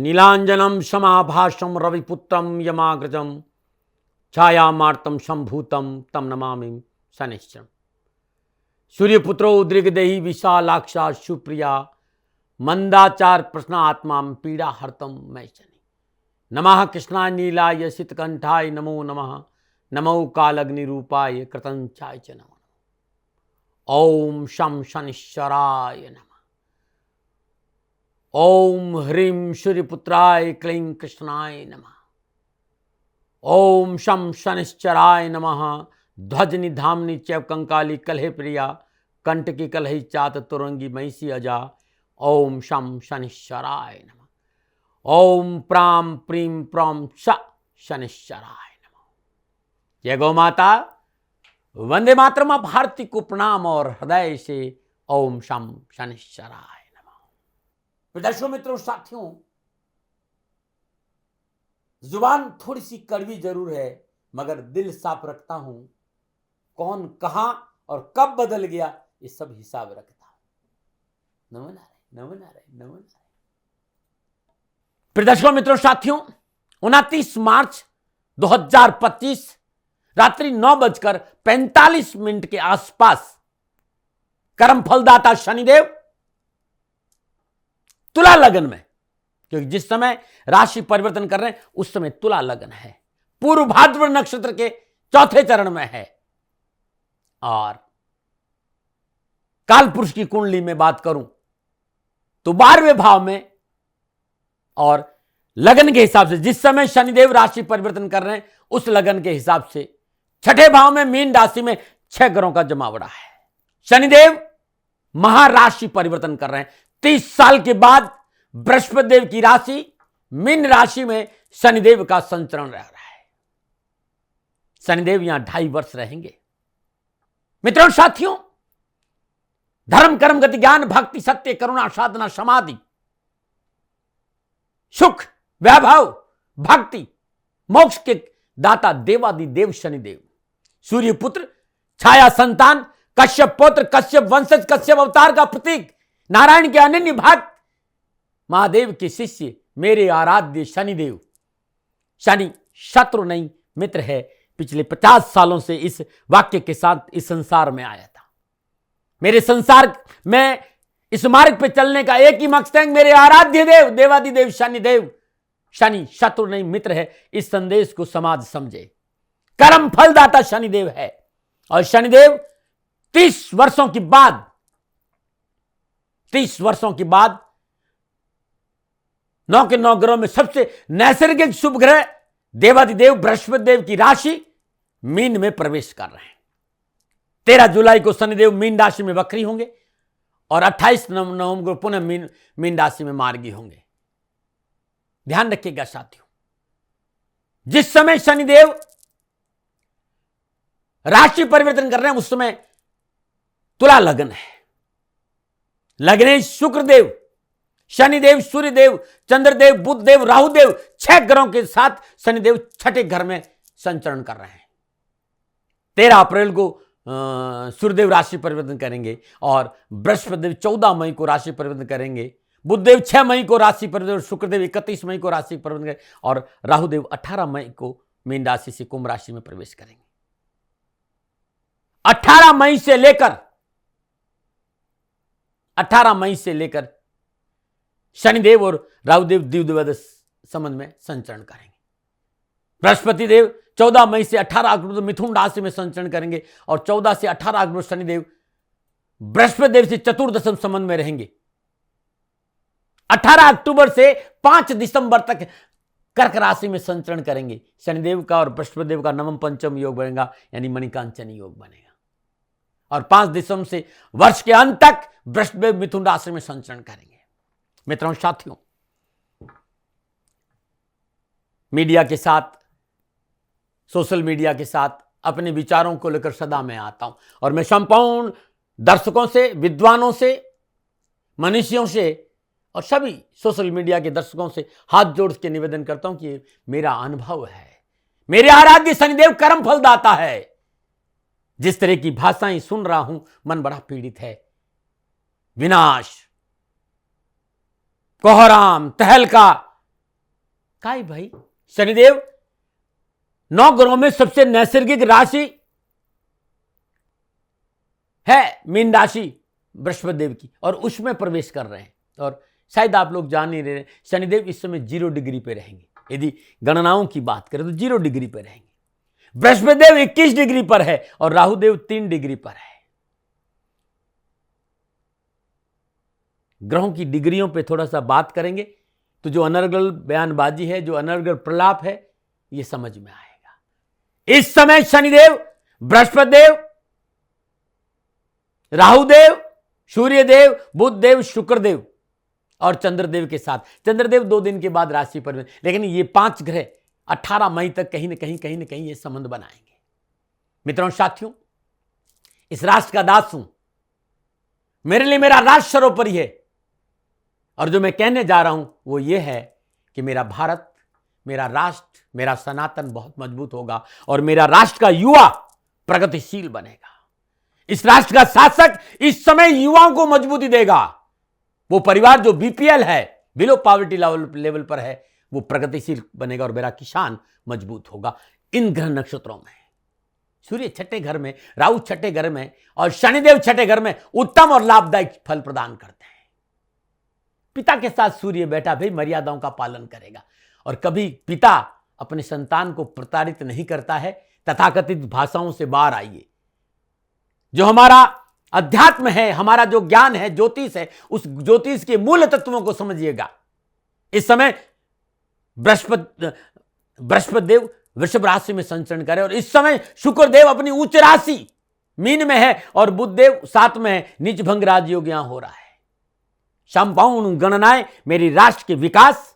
नीलांजनम समाभाषम रविपुत्रम यमाग्रजम छायामार्तम संभूतम तम नमामि शनिश्चरम। सूर्यपुत्रो उद्रिगदेहि विशालाक्षा सुप्रिया मंदाचार प्रश्न आत्मा पीड़ा हरतम मैं शनि। नमः कृष्णाय नीलाय शीतकंठाय नमो नमः। नमो कालग्निरूपाय कृतंचाय च नमो। ओम शम शनिश्चराय नमः। ओम ह्रीं सूर्यपुत्राय क्लीं कृष्णाय नमः। ओम शम शनिश्चराय नमः। ध्वजनि धामनि चैव कंकाली कलहे प्रिया कंटकी कलहि चात तुरंगी महिषी अजा। ओम शम शनिश्चराय नमः। ओम प्राम प्रीम प्रम श शनिश्चराय नमः। जय गौ माता। वंदे मातरम। भारती को प्रणाम और हृदय से ओम शम शनिश्चराय नमः। दर्शकों, मित्रों, साथियों, जुबान थोड़ी सी कड़वी जरूर है मगर दिल साफ रखता हूं। कौन कहां और कब बदल गया ये सब हिसाब रखता हूं। नमो नारायण, नमो नारायण, नमो नारायण। दर्शकों, मित्रों, साथियों, 29 मार्च 2025 रात्रि 9:45 के आसपास कर्म फलदाता शनिदेव तुला लगन में, क्योंकि जिस समय राशि परिवर्तन कर रहे हैं उस समय तुला लगन है, पूर्व भाद्रपद नक्षत्र के चौथे चरण में है। और काल पुरुष की कुंडली में बात करूं तो 12वें भाव में और लगन के हिसाब से जिस समय शनिदेव राशि परिवर्तन कर रहे हैं उस लगन के हिसाब से छठे भाव में मीन राशि में 6 ग्रहों का जमावड़ा है। शनिदेव महाराशि परिवर्तन कर रहे हैं। 30 साल के बाद बृहस्पति देव की राशि मीन राशि में शनिदेव का संचरण रह रहा है। शनिदेव यहां 2.5 वर्ष रहेंगे। मित्रों, साथियों, धर्म कर्म गति ज्ञान भक्ति सत्य करुणा साधना समाधि सुख वैभव भक्ति मोक्ष के दाता देवादिदेव शनिदेव, सूर्यपुत्र छाया संतान कश्यप पुत्र कश्यप वंशज कश्यप अवतार का प्रतीक नारायण के अनन्य भक्त महादेव के शिष्य मेरे आराध्य शनिदेव। शनि शत्रु नहीं मित्र है। पिछले 50 सालों से इस वाक्य के साथ इस संसार में आया था। मेरे संसार में इस मार्ग पे चलने का एक ही मकसद है, मेरे आराध्य देव देवादिदेव शनिदेव। शनि शत्रु नहीं मित्र है। इस संदेश को समाज समझे। कर्म फलदाता शनिदेव है और शनिदेव 30 वर्षों के बाद 9 के 9 ग्रहों में सबसे नैसर्गिक शुभ ग्रह देवादिदेव बृहस्पति देव की राशि मीन में प्रवेश कर रहे हैं। 13 जुलाई को शनिदेव मीन राशि में वक्री होंगे और 28 नवंबर को पुनः मीन राशि में मार्गी होंगे। ध्यान रखिएगा साथियों, जिस समय शनिदेव राशि परिवर्तन कर रहे हैं उस समय तुला लगन है। लगने शुक्रदेव शनिदेव सूर्यदेव चंद्रदेव बुधदेव राहुदेव 6 ग्रहों के साथ शनिदेव छठे घर में संचरण कर रहे हैं। 13 अप्रैल को सूर्यदेव राशि परिवर्तन करेंगे और बृहस्पति देव 14 मई को राशि परिवर्तन करेंगे। बुधदेव 6 मई को राशि परिवर्तन, शुक्रदेव 31 मई को राशि परिवर्तन करेंगे और राहुदेव 18 मई को मीन राशि से कुंभ राशि में प्रवेश करेंगे। 18 मई से लेकर शनिदेव और राहुदेव द्विवेद संबंध में संचरण करेंगे। बृहस्पति देव 14 मई से 18 अक्टूबर मिथुन राशि में संचरण करेंगे और 14 से 18 अक्टूबर शनिदेव बृहस्पति देव से चतुर्दशम संबंध में रहेंगे। 18 अक्टूबर से 5 दिसंबर तक कर्क राशि में संचरण करेंगे। शनिदेव का और बृहस्पति देव का नवम पंचम योग बनेगा, यानी मणिकांचनी योग बनेगा। और 5 दिसंबर से वर्ष के अंत तक बृहस्पति देव मिथुन राशि में संचरण करेंगे। मित्रों, साथियों, मीडिया के साथ, सोशल मीडिया के साथ अपने विचारों को लेकर सदा मैं आता हूं और मैं संपूर्ण दर्शकों से, विद्वानों से, मनुष्यों से और सभी सोशल मीडिया के दर्शकों से हाथ जोड़ के निवेदन करता हूं कि मेरा अनुभव है। मेरे आराध्य शनिदेव कर्म फलदाता है। जिस तरह की भाषाएं सुन रहा हूं मन बड़ा पीड़ित है। विनाश, कोहराम, तहलका, काय भाई, शनिदेव 9 ग्रहों में सबसे नैसर्गिक राशि है मीन राशि बृहस्पति देव की, और उसमें प्रवेश कर रहे हैं। और शायद आप लोग जान नहीं रहे, शनिदेव इस समय 0 डिग्री पे रहेंगे। यदि गणनाओं की बात करें तो 0 डिग्री पे रहेंगे। बृहस्पति देव 21 डिग्री पर है और राहु देव 3 डिग्री पर है। ग्रहों की डिग्रियों पे थोड़ा सा बात करेंगे तो जो अनर्गल बयानबाजी है, जो अनर्गल प्रलाप है, यह समझ में आएगा। इस समय शनिदेव, बृहस्पति देव, राहुदेव, सूर्यदेव, बुध देव, शुक्रदेव और चंद्रदेव के साथ, चंद्रदेव 2 दिन के बाद राशि पर, लेकिन ये 5 ग्रह 18 मई तक कहीं ना कहीं ये संबंध बनाएंगे। मित्रों, साथियों, इस राष्ट्र का दास हूं, मेरे लिए मेरा राष्ट्र सर्वोपरि है। और जो मैं कहने जा रहा हूं वो ये है कि मेरा भारत, मेरा राष्ट्र, मेरा सनातन बहुत मजबूत होगा और मेरा राष्ट्र का युवा प्रगतिशील बनेगा। इस राष्ट्र का शासक इस समय युवाओं को मजबूती देगा। वो परिवार जो बीपीएल है, बिलो पॉवर्टी लेवल पर है, वो प्रगतिशील बनेगा और मेरा किसान मजबूत होगा। इन ग्रह नक्षत्रों में सूर्य 6ठे घर में, राहु 6ठे घर में और शनिदेव 6ठे घर में उत्तम और लाभदायक फल प्रदान करते हैं। पिता के साथ सूर्य बैठा भाई मर्यादाओं का पालन करेगा और कभी पिता अपने संतान को प्रताड़ित नहीं करता है। तथाकथित भाषाओं से बाहर आइए। जो हमारा अध्यात्म है, हमारा जो ज्ञान है, ज्योतिष है, उस ज्योतिष के मूल तत्वों को समझिएगा। इस समय बृहस्पति देव वृषभ राशि में संचरण करे और इस समय शुक्र देव अपनी उच्च राशि मीन में है और बुध देव 7 में है। नीच भंग राजयोग यहां हो रहा है। संपूर्ण गणनाएं मेरी राष्ट्र के विकास,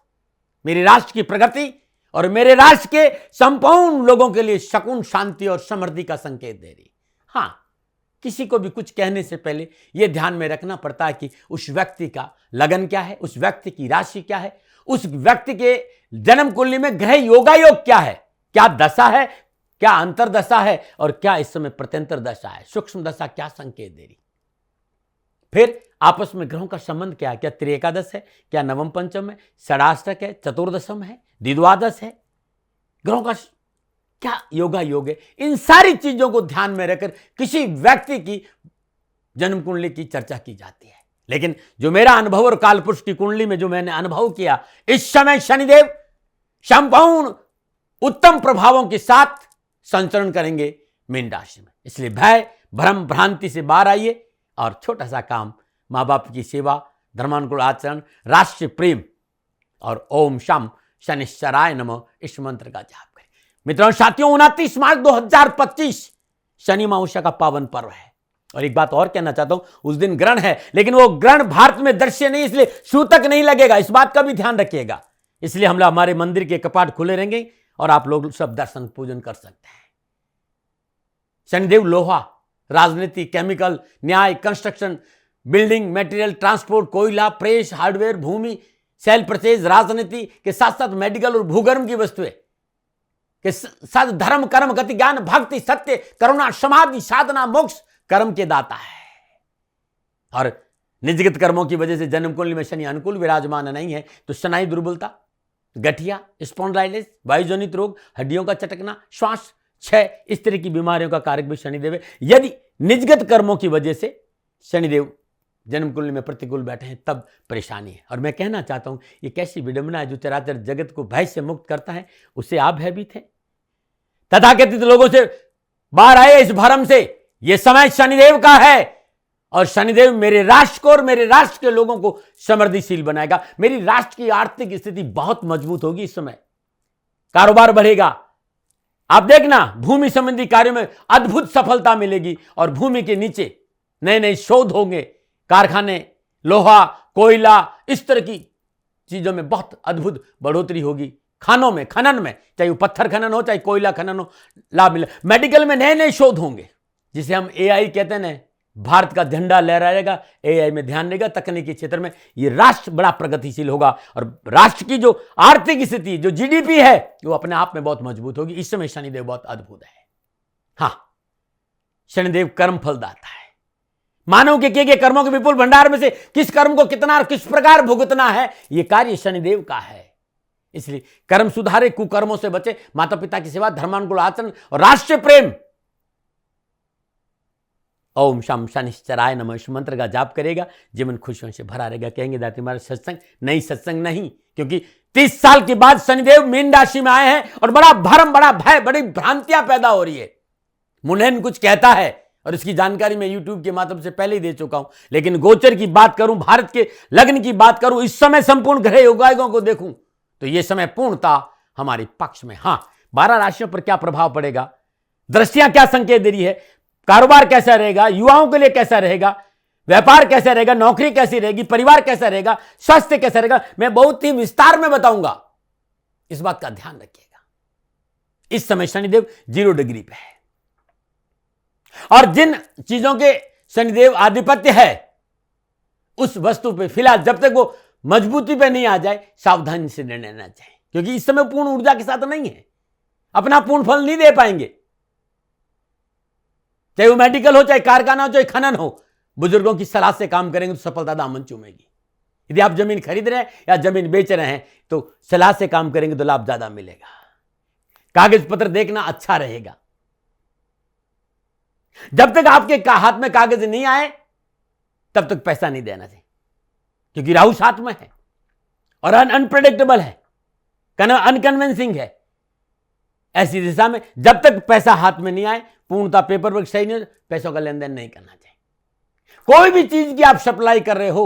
मेरे राष्ट्र की प्रगति और मेरे राष्ट्र के संपूर्ण लोगों के लिए शकुन, शांति और समृद्धि का संकेत दे रही। हां, किसी को भी कुछ कहने से पहले यह ध्यान में रखना पड़ता है कि उस व्यक्ति का लगन क्या है, उस व्यक्ति की राशि क्या है, उस व्यक्ति के जन्म कुंडली में ग्रह योगायोग क्या है, क्या दशा है, क्या अंतरदशा है और क्या इस समय प्रत्यंतर दशा है, सूक्ष्म दशा क्या संकेत दे रही। फिर आपस में ग्रहों का संबंध क्या है, क्या त्रिएकादश है, क्या नवम पंचम है, षडाष्टक है, चतुर्दशम है, द्विद्वादश है, ग्रहों का क्या योगा योग है। इन सारी चीजों को ध्यान में रखकर किसी व्यक्ति की जन्म कुंडली की चर्चा की जाती है। लेकिन जो मेरा अनुभव और कालपुरुष की कुंडली में जो मैंने अनुभव किया, इस समय शनिदेव संपूर्ण उत्तम प्रभावों के साथ संचरण करेंगे मीन राशि में। इसलिए भय, भ्रम, भ्रांति से बाहर आइए और छोटा सा काम, मां बाप की सेवा, धर्मानुकूल आचरण, राष्ट्रीय प्रेम और ओम शम शनिश्चराय नमः इस मंत्र का जाप करें। मित्रों, साथियों, 29 मार्च 2025 शनि अमावस्या का पावन पर्व है। और एक बात और कहना चाहता हूं, उस दिन ग्रहण है, लेकिन वो ग्रहण भारत में दृश्य नहीं, इसलिए सूतक नहीं लगेगा। इस बात का भी ध्यान रखिएगा। इसलिए हम हमारे मंदिर के कपाट खुले रहेंगे और आप लोग सब दर्शन पूजन कर सकते हैं। शनिदेव लोहा, राजनीति, केमिकल, न्याय, कंस्ट्रक्शन, बिल्डिंग मटेरियल, ट्रांसपोर्ट, कोयला, प्रेस, हार्डवेयर, भूमि, सेल परचेज, राजनीति के साथ साथ मेडिकल और भूगर्भ की वस्तुएं के साथ धर्म, कर्म, गति, ज्ञान, भक्ति, सत्य, करुणा, समाधि, साधना, मोक्ष, कर्म के दाता है। और निजगत कर्मों की वजह से जन्म कुंडली में शनि अनुकूल विराजमान नहीं है तो शनाई दुर्बलता, गठिया, स्पॉन्डिलाइटिस, वायुजनित रोग, हड्डियों का चटकना, श्वास क्षय, इस तरह की बीमारियों का कारक भी शनिदेव है। यदि निजगत कर्मों की वजह से शनिदेव जन्म कुंडली में प्रतिकूल बैठे हैं तब परेशानी है। और मैं कहना चाहता हूं, ये कैसी विडंबना है, जो चराचर जगत को भय से मुक्त करता है उससे आप भयभीत हैं। तथाकथित लोगों से बाहर आए इस भरम से। यह समय शनिदेव का है और शनिदेव मेरे राष्ट्र को और मेरे राष्ट्र के लोगों को समृद्धिशील बनाएगा। मेरी राष्ट्र की आर्थिक स्थिति बहुत मजबूत होगी। इस समय कारोबार बढ़ेगा। आप देखना, भूमि संबंधी कार्यों में अद्भुत सफलता मिलेगी और भूमि के नीचे नए नए शोध होंगे। कारखाने, लोहा, कोयला, इस तरह की चीजों में बहुत अद्भुत बढ़ोतरी होगी। खानों में, खनन में, चाहे वो पत्थर खनन हो चाहे कोयला खनन हो, लाभ मिले। मेडिकल में नए नए शोध होंगे, जिसे हम एआई कहते हैं ना, भारत का झंडा लहराएगा। एआई में ध्यान देगा, तकनीकी क्षेत्र में ये राष्ट्र बड़ा प्रगतिशील होगा और राष्ट्र की जो आर्थिक स्थिति, जो जीडीपी है, वो अपने आप में बहुत मजबूत होगी। इस समय शनिदेव बहुत अद्भुत है। हां, शनिदेव कर्म फलदाता है। मानव के किए गए कर्मों के विपुल भंडार में से किस कर्म को कितना और किस प्रकार भुगतना है, यह कार्य शनिदेव का है। इसलिए कर्म सुधारे, कुकर्मों से बचे, माता पिता की सेवा, धर्मानुकूल आचरण और राष्ट्र प्रेम। ओम शम शनिश्चराय नमः इस मंत्र का जाप करेगा, जीवन खुशियों से भरा रहेगा। कहेंगे दाती महाराज सत्संग नहीं, सत्संग नहीं, क्योंकि 30 साल के बाद शनिदेव मीन राशि में आए हैं और बड़ा भरम, बड़ा भय, बड़ी भ्रांतियां पैदा हो रही है। मुंडेन कुछ कहता है और इसकी जानकारी मैं यूट्यूब के माध्यम से पहले ही दे चुका हूं, लेकिन गोचर की बात करूं, भारत के लग्न की बात करूं, इस समय संपूर्ण ग्रह योगायोगों को देखूं तो यह समय पूर्णता हमारे पक्ष में। हां, 12 राशियों पर क्या प्रभाव पड़ेगा, दृष्टियां क्या संकेत दे रही है, कारोबार कैसा रहेगा, युवाओं के लिए कैसा रहेगा, व्यापार कैसा रहेगा, नौकरी कैसी रहेगी, परिवार कैसा रहेगा, स्वास्थ्य कैसा रहेगा, मैं बहुत ही विस्तार में बताऊंगा। इस बात का ध्यान रखिएगा। इस समय शनिदेव 0 डिग्री पे है और जिन चीजों के शनिदेव आधिपत्य है उस वस्तु पे फिलहाल जब तक वो मजबूती पे नहीं आ जाए सावधानी से निर्णय लेना चाहिए, क्योंकि इस समय पूर्ण ऊर्जा के साथ नहीं है, अपना पूर्ण फल नहीं दे पाएंगे। चाहे वो मेडिकल हो, चाहे कारखाना हो, चाहे खनन हो, बुजुर्गों की सलाह से काम करेंगे तो सफलता दामन चूमेगी। यदि आप जमीन खरीद रहे हैं या जमीन बेच रहे हैं तो सलाह से काम करेंगे तो लाभ ज्यादा मिलेगा। कागज पत्र देखना अच्छा रहेगा। जब तक आपके हाथ में कागज नहीं आए तब तक पैसा नहीं देना चाहिए, क्योंकि राहु साथ में है और अनप्रेडिक्टेबल है, अनकन्विंसिंग है। ऐसी दिशा में जब तक पैसा हाथ में नहीं आए, पूर्णता पेपर वर्क सही नहीं, पैसों का लेन देन नहीं करना चाहिए। कोई भी चीज की आप सप्लाई कर रहे हो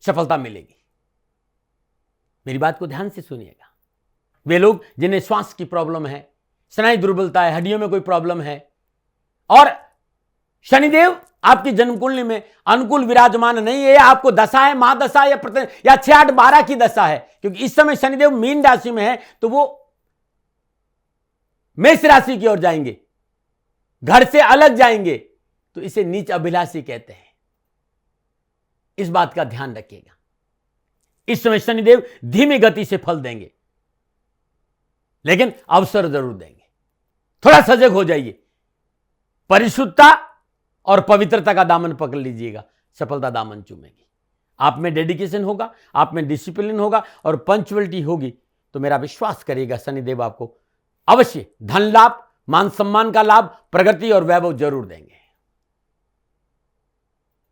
सफलता मिलेगी। मेरी बात को ध्यान से सुनिएगा। वे लोग जिन्हें श्वास की प्रॉब्लम है, स्नायु दुर्बलता है, हड्डियों में कोई प्रॉब्लम है और शनिदेव आपकी जन्म कुंडली में अनुकूल विराजमान नहीं है, आपको दशा है, महादशा या 6, 8, 12 की दशा है, क्योंकि इस समय शनिदेव मीन राशि में है तो वो मेष राशि की ओर जाएंगे, घर से अलग जाएंगे, तो इसे नीच अभिलाषी कहते हैं। इस बात का ध्यान रखिएगा। इस समय शनिदेव धीमी गति से फल देंगे, लेकिन अवसर जरूर देंगे। थोड़ा सजग हो जाइए, परिशुद्धता और पवित्रता का दामन पकड़ लीजिएगा, सफलता दामन चूमेगी। आप में डेडिकेशन होगा, आप में डिसिप्लिन होगा और पंक्चुअलिटी होगी तो मेरा विश्वास करिएगा शनिदेव आपको अवश्य धन लाभ, मान सम्मान का लाभ, प्रगति और वैभव जरूर देंगे।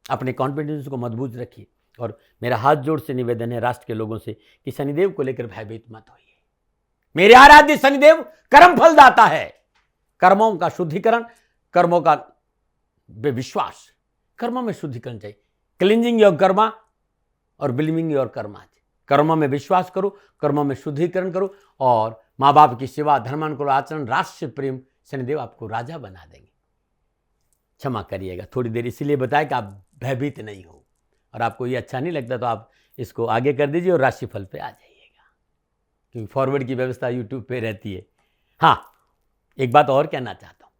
अपने कॉन्फिडेंस को मजबूत रखिए और मेरा हाथ जोड़ से निवेदन है राष्ट्र के लोगों से कि शनिदेव को लेकर भयभीत मत होइए। मेरे आराध्य शनिदेव कर्म फल दाता है। कर्मों का शुद्धिकरण, कर्मों का विश्वास, कर्मों में शुद्धिकरण चाहिए। क्लींजिंग योर कर्मा और बिलीविंग योर कर्मा। कर्मों में विश्वास करो, कर्मों में शुद्धिकरण करो और माँ बाप की सेवा, धर्मानुकूल आचरण, राष्ट्र प्रेम, शनिदेव आपको राजा बना देंगे। क्षमा करिएगा, थोड़ी देर इसलिए बताया कि आप भयभीत नहीं हो, और आपको ये अच्छा नहीं लगता तो आप इसको आगे कर दीजिए और राशिफल पे आ जाइएगा, क्योंकि फॉरवर्ड की व्यवस्था यूट्यूब पे रहती है। हाँ, एक बात और कहना चाहता हूं,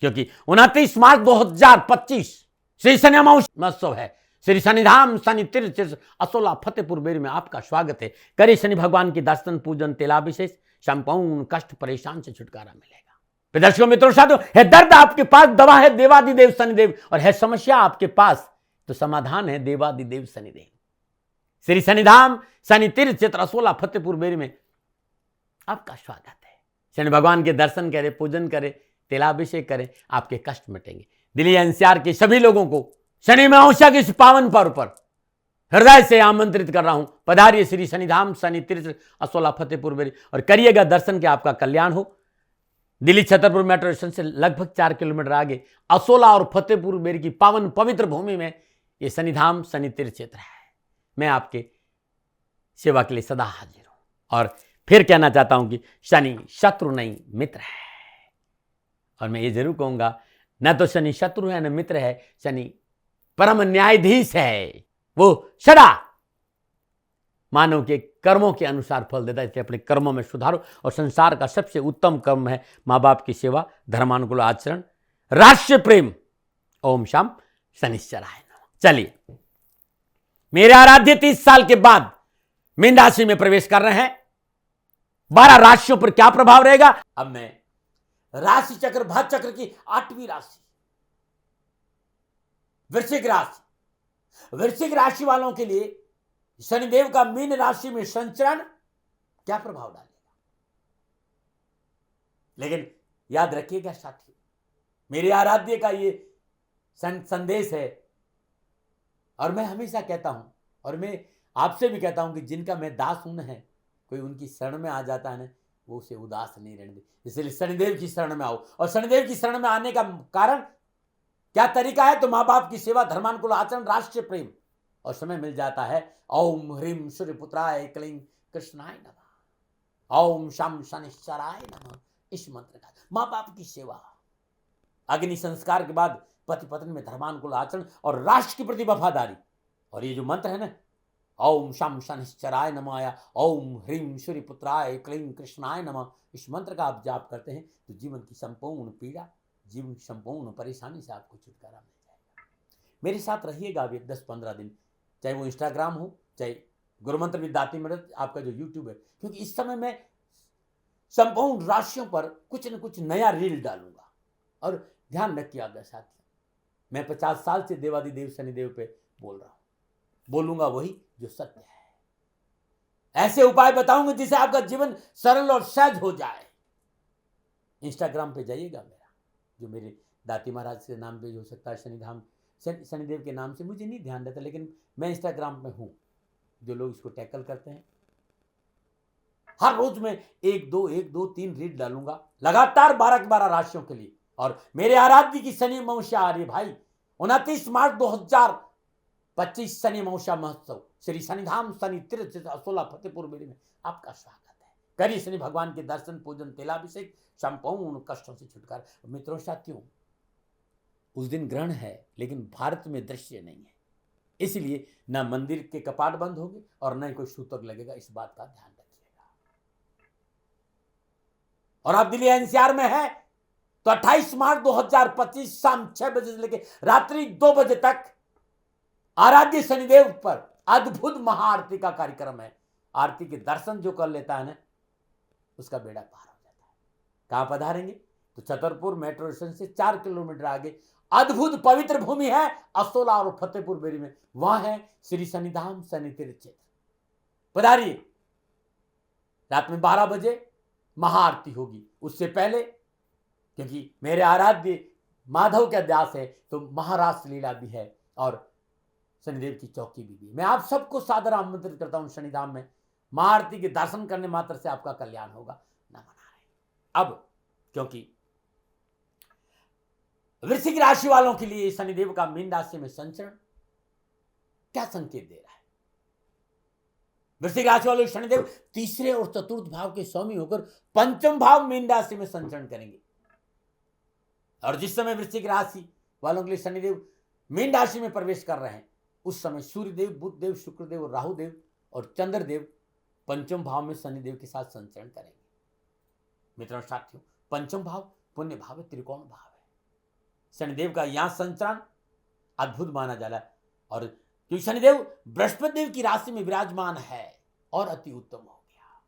क्योंकि 29 मार्च 2025 श्री शनि अमावस्या महोत्सव है। श्री शनिधाम शनि तीर्थ असोला फतेहपुर बेरी में आपका स्वागत है। करे शनि भगवान की दर्शन, पूजन, तेलाभिषेक, संपूर्ण कष्ट परेशान से छुटकारा मिलेगा। दर्शकों मित्रों साथियों, है दर्द आपके पास, दवा है देवादिदेव शनिदेव, और है समस्या आपके पास तो समाधान है देवादिदेव शनिदेव। श्री शनिधाम शनि तीर्थ क्षेत्र असोला फतेहपुर बेरी में आपका स्वागत है। शनि भगवान के दर्शन करें, पूजन करें, तेलाभिषेक करें, आपके कष्ट मिटेंगे। दिल्ली एनसीआर के सभी लोगों को शनि अमावस्या के इस पावन पर्व पर हृदय से आमंत्रित कर रहा हूं, पधारिए श्री शनिधाम शनि तीर्थ असोला फतेहपुर बेरी और करिएगा दर्शन के, आपका कल्याण हो। दिल्ली छतरपुर मेट्रो स्टेशन से लगभग 4 किलोमीटर आगे असोला और फतेहपुर बेरी की पावन पवित्र भूमि में यह शनिधाम शनि तीर्थ क्षेत्र है। मैं आपके सेवा के लिए सदा हाजिर हूं और फिर कहना चाहता हूं कि शनि शत्रु नहीं मित्र है। और मैं ये जरूर कहूंगा, न तो शनि शत्रु है न मित्र है, शनि परम न्यायाधीश है। वो सदा मानव के कर्मों के अनुसार फल देता है, इसलिए अपने कर्मों में सुधारो। और संसार का सबसे उत्तम कर्म है माँ बाप की सेवा, धर्मानुकूल आचरण, राष्ट्र प्रेम। ओम शाम शनिश्चराय नमः। चलिए, मेरे आराध्य 30 साल के बाद मीन राशि में प्रवेश कर रहे हैं। 12 राशियों पर क्या प्रभाव रहेगा, अब मैं राशि चक्र, भाग चक्र की 8वीं राशि वृश्चिक राशि। वृश्चिक राशि वालों के लिए शनिदेव का मीन राशि में संचरण क्या प्रभाव डालेगा। लेकिन याद रखिएगा साथियों, मेरे आराध्य का ये संदेश है, और मैं हमेशा कहता हूं, और मैं आपसे भी कहता हूं कि जिनका मैं दास हूं है, कोई उनकी शरण में आ जाता है ना, वो उसे उदास नहीं रहने दे। इसलिए शनिदेव की शरण में आओ। और शनिदेव की शरण में आने का कारण क्या तरीका है, तो माँ बाप की सेवा, धर्मानुकूल आचरण, राष्ट्रीय प्रेम, और समय मिल जाता है ओम ह्रीम सूर्यपुत्राय क्लीं कृष्णाय नमः, ओम शम शनिश्चराय नमः, इस मंत्र का माँ बाप की सेवा, अग्नि संस्कार के बाद पति पत्नी में धर्मानुकूल आचरण और राष्ट्र के प्रति वफादारी। और ये जो मंत्र है ना, ओम शम शनिश्चराय नमः, ओम ह्रीम सूर्यपुत्राय क्लीं कृष्णाय नमः, इस मंत्र का आप जाप करते हैं तो जीवन की संपूर्ण पीड़ा, जीवन की संपूर्ण परेशानी से आपको छुटकारा मिल जाएगा। मेरे साथ रहिएगा अभी 10-15 दिन, चाहे वो इंस्टाग्राम हो, चाहे गुरुमंत्र विद्यार्थी मदद आपका जो यूट्यूब है, क्योंकि इस समय मैं संपूर्ण राशियों पर कुछ न कुछ नया रील डालूंगा। और ध्यान रखिएगा साथियों, मैं 50 साल से देवादिदेव शनिदेव पे बोल रहा हूं, बोलूंगा वही जो सत्य है। ऐसे उपाय बताऊंगा जिससे आपका जीवन सरल और सहज हो जाए। इंस्टाग्राम पे जाइएगा मेरा, जो मेरे दाती महाराज के नाम पे हो सकता है, शनिधाम शनिदेव के नाम से, मुझे नहीं ध्यान रहता, लेकिन मैं इंस्टाग्राम में हूं। जो लोग इसको टैकल करते हैं, हर रोज मैं 1-2 3 रीड डालूंगा लगातार 12 की 12 राशियों के लिए। और मेरे आराध्य की शनि अमावस्या आ रही भाई, 29 मार्च 2025 शनि अमावस्या महोत्सव, श्री शनिधाम शनि तीर्थ असोला फतेहपुर बेड़ी में आपका स्वागत है। करिए शनि भगवान के दर्शन, पूजन, तेलाभिषेक, संपूर्ण कष्टों से छुटकारा। मित्रों साथियों, उस दिन ग्रहण है लेकिन भारत में दृश्य नहीं है, इसलिए ना मंदिर के कपाट बंद होंगे और न ही कोई सूतक लगेगा, इस बात का ध्यान रखिएगा। और आप दिल्ली एनसीआर में है तो 28 मार्च 2025 शाम 6 बजे से लेकर रात्रि 2 बजे तक आराध्य शनिदेव पर अद्भुत महाआरती का कार्यक्रम है। आरती के दर्शन जो कर लेता है ना, उसका बेड़ा पार हो जाता है। कहां पधारेंगे, तो छतरपुर मेट्रो स्टेशन से 4 किलोमीटर आगे अद्भुत पवित्र भूमि है असोला और फतेहपुर बेरी में, वहां है श्री शनिधाम शनि तीर्थ क्षेत्र। पधारिए। रात में 12 बजे महाआरती होगी। उससे पहले, क्योंकि मेरे आराध्य माधव के अध्यास है, तो महाराष्ट्र लीला भी है और शनिदेव की चौकी भी मैं आप सबको सादर आमंत्रित करता हूं शनिधाम में। महाआरती के दर्शन करने मात्र से आपका कल्याण होगा, न मना रहे। अब क्योंकि वृश्चिक राशि वालों के लिए शनिदेव का मीन राशि में संचरण क्या संकेत दे रहा है। वृश्चिक राशि वालों शनिदेव तीसरे और चतुर्थ भाव के स्वामी होकर पंचम भाव मीन राशि में संचरण करेंगे। और जिस समय वृश्चिक राशि वालों के लिए शनिदेव मीन राशि में प्रवेश कर रहे हैं, उस समय सूर्यदेव, बुधदेव, शुक्रदेव, राहुदेव और चंद्रदेव पंचम भाव में शनिदेव के साथ संचरण करेंगे। मित्रों साथियों, पंचम भाव पुण्य भाव है, त्रिकोण भाव है। शनिदेव का यहां संचरण अद्भुत माना जा रहा है। और क्योंकि शनिदेव बृहस्पति देव की राशि में विराजमान है और अति उत्तम हो गया।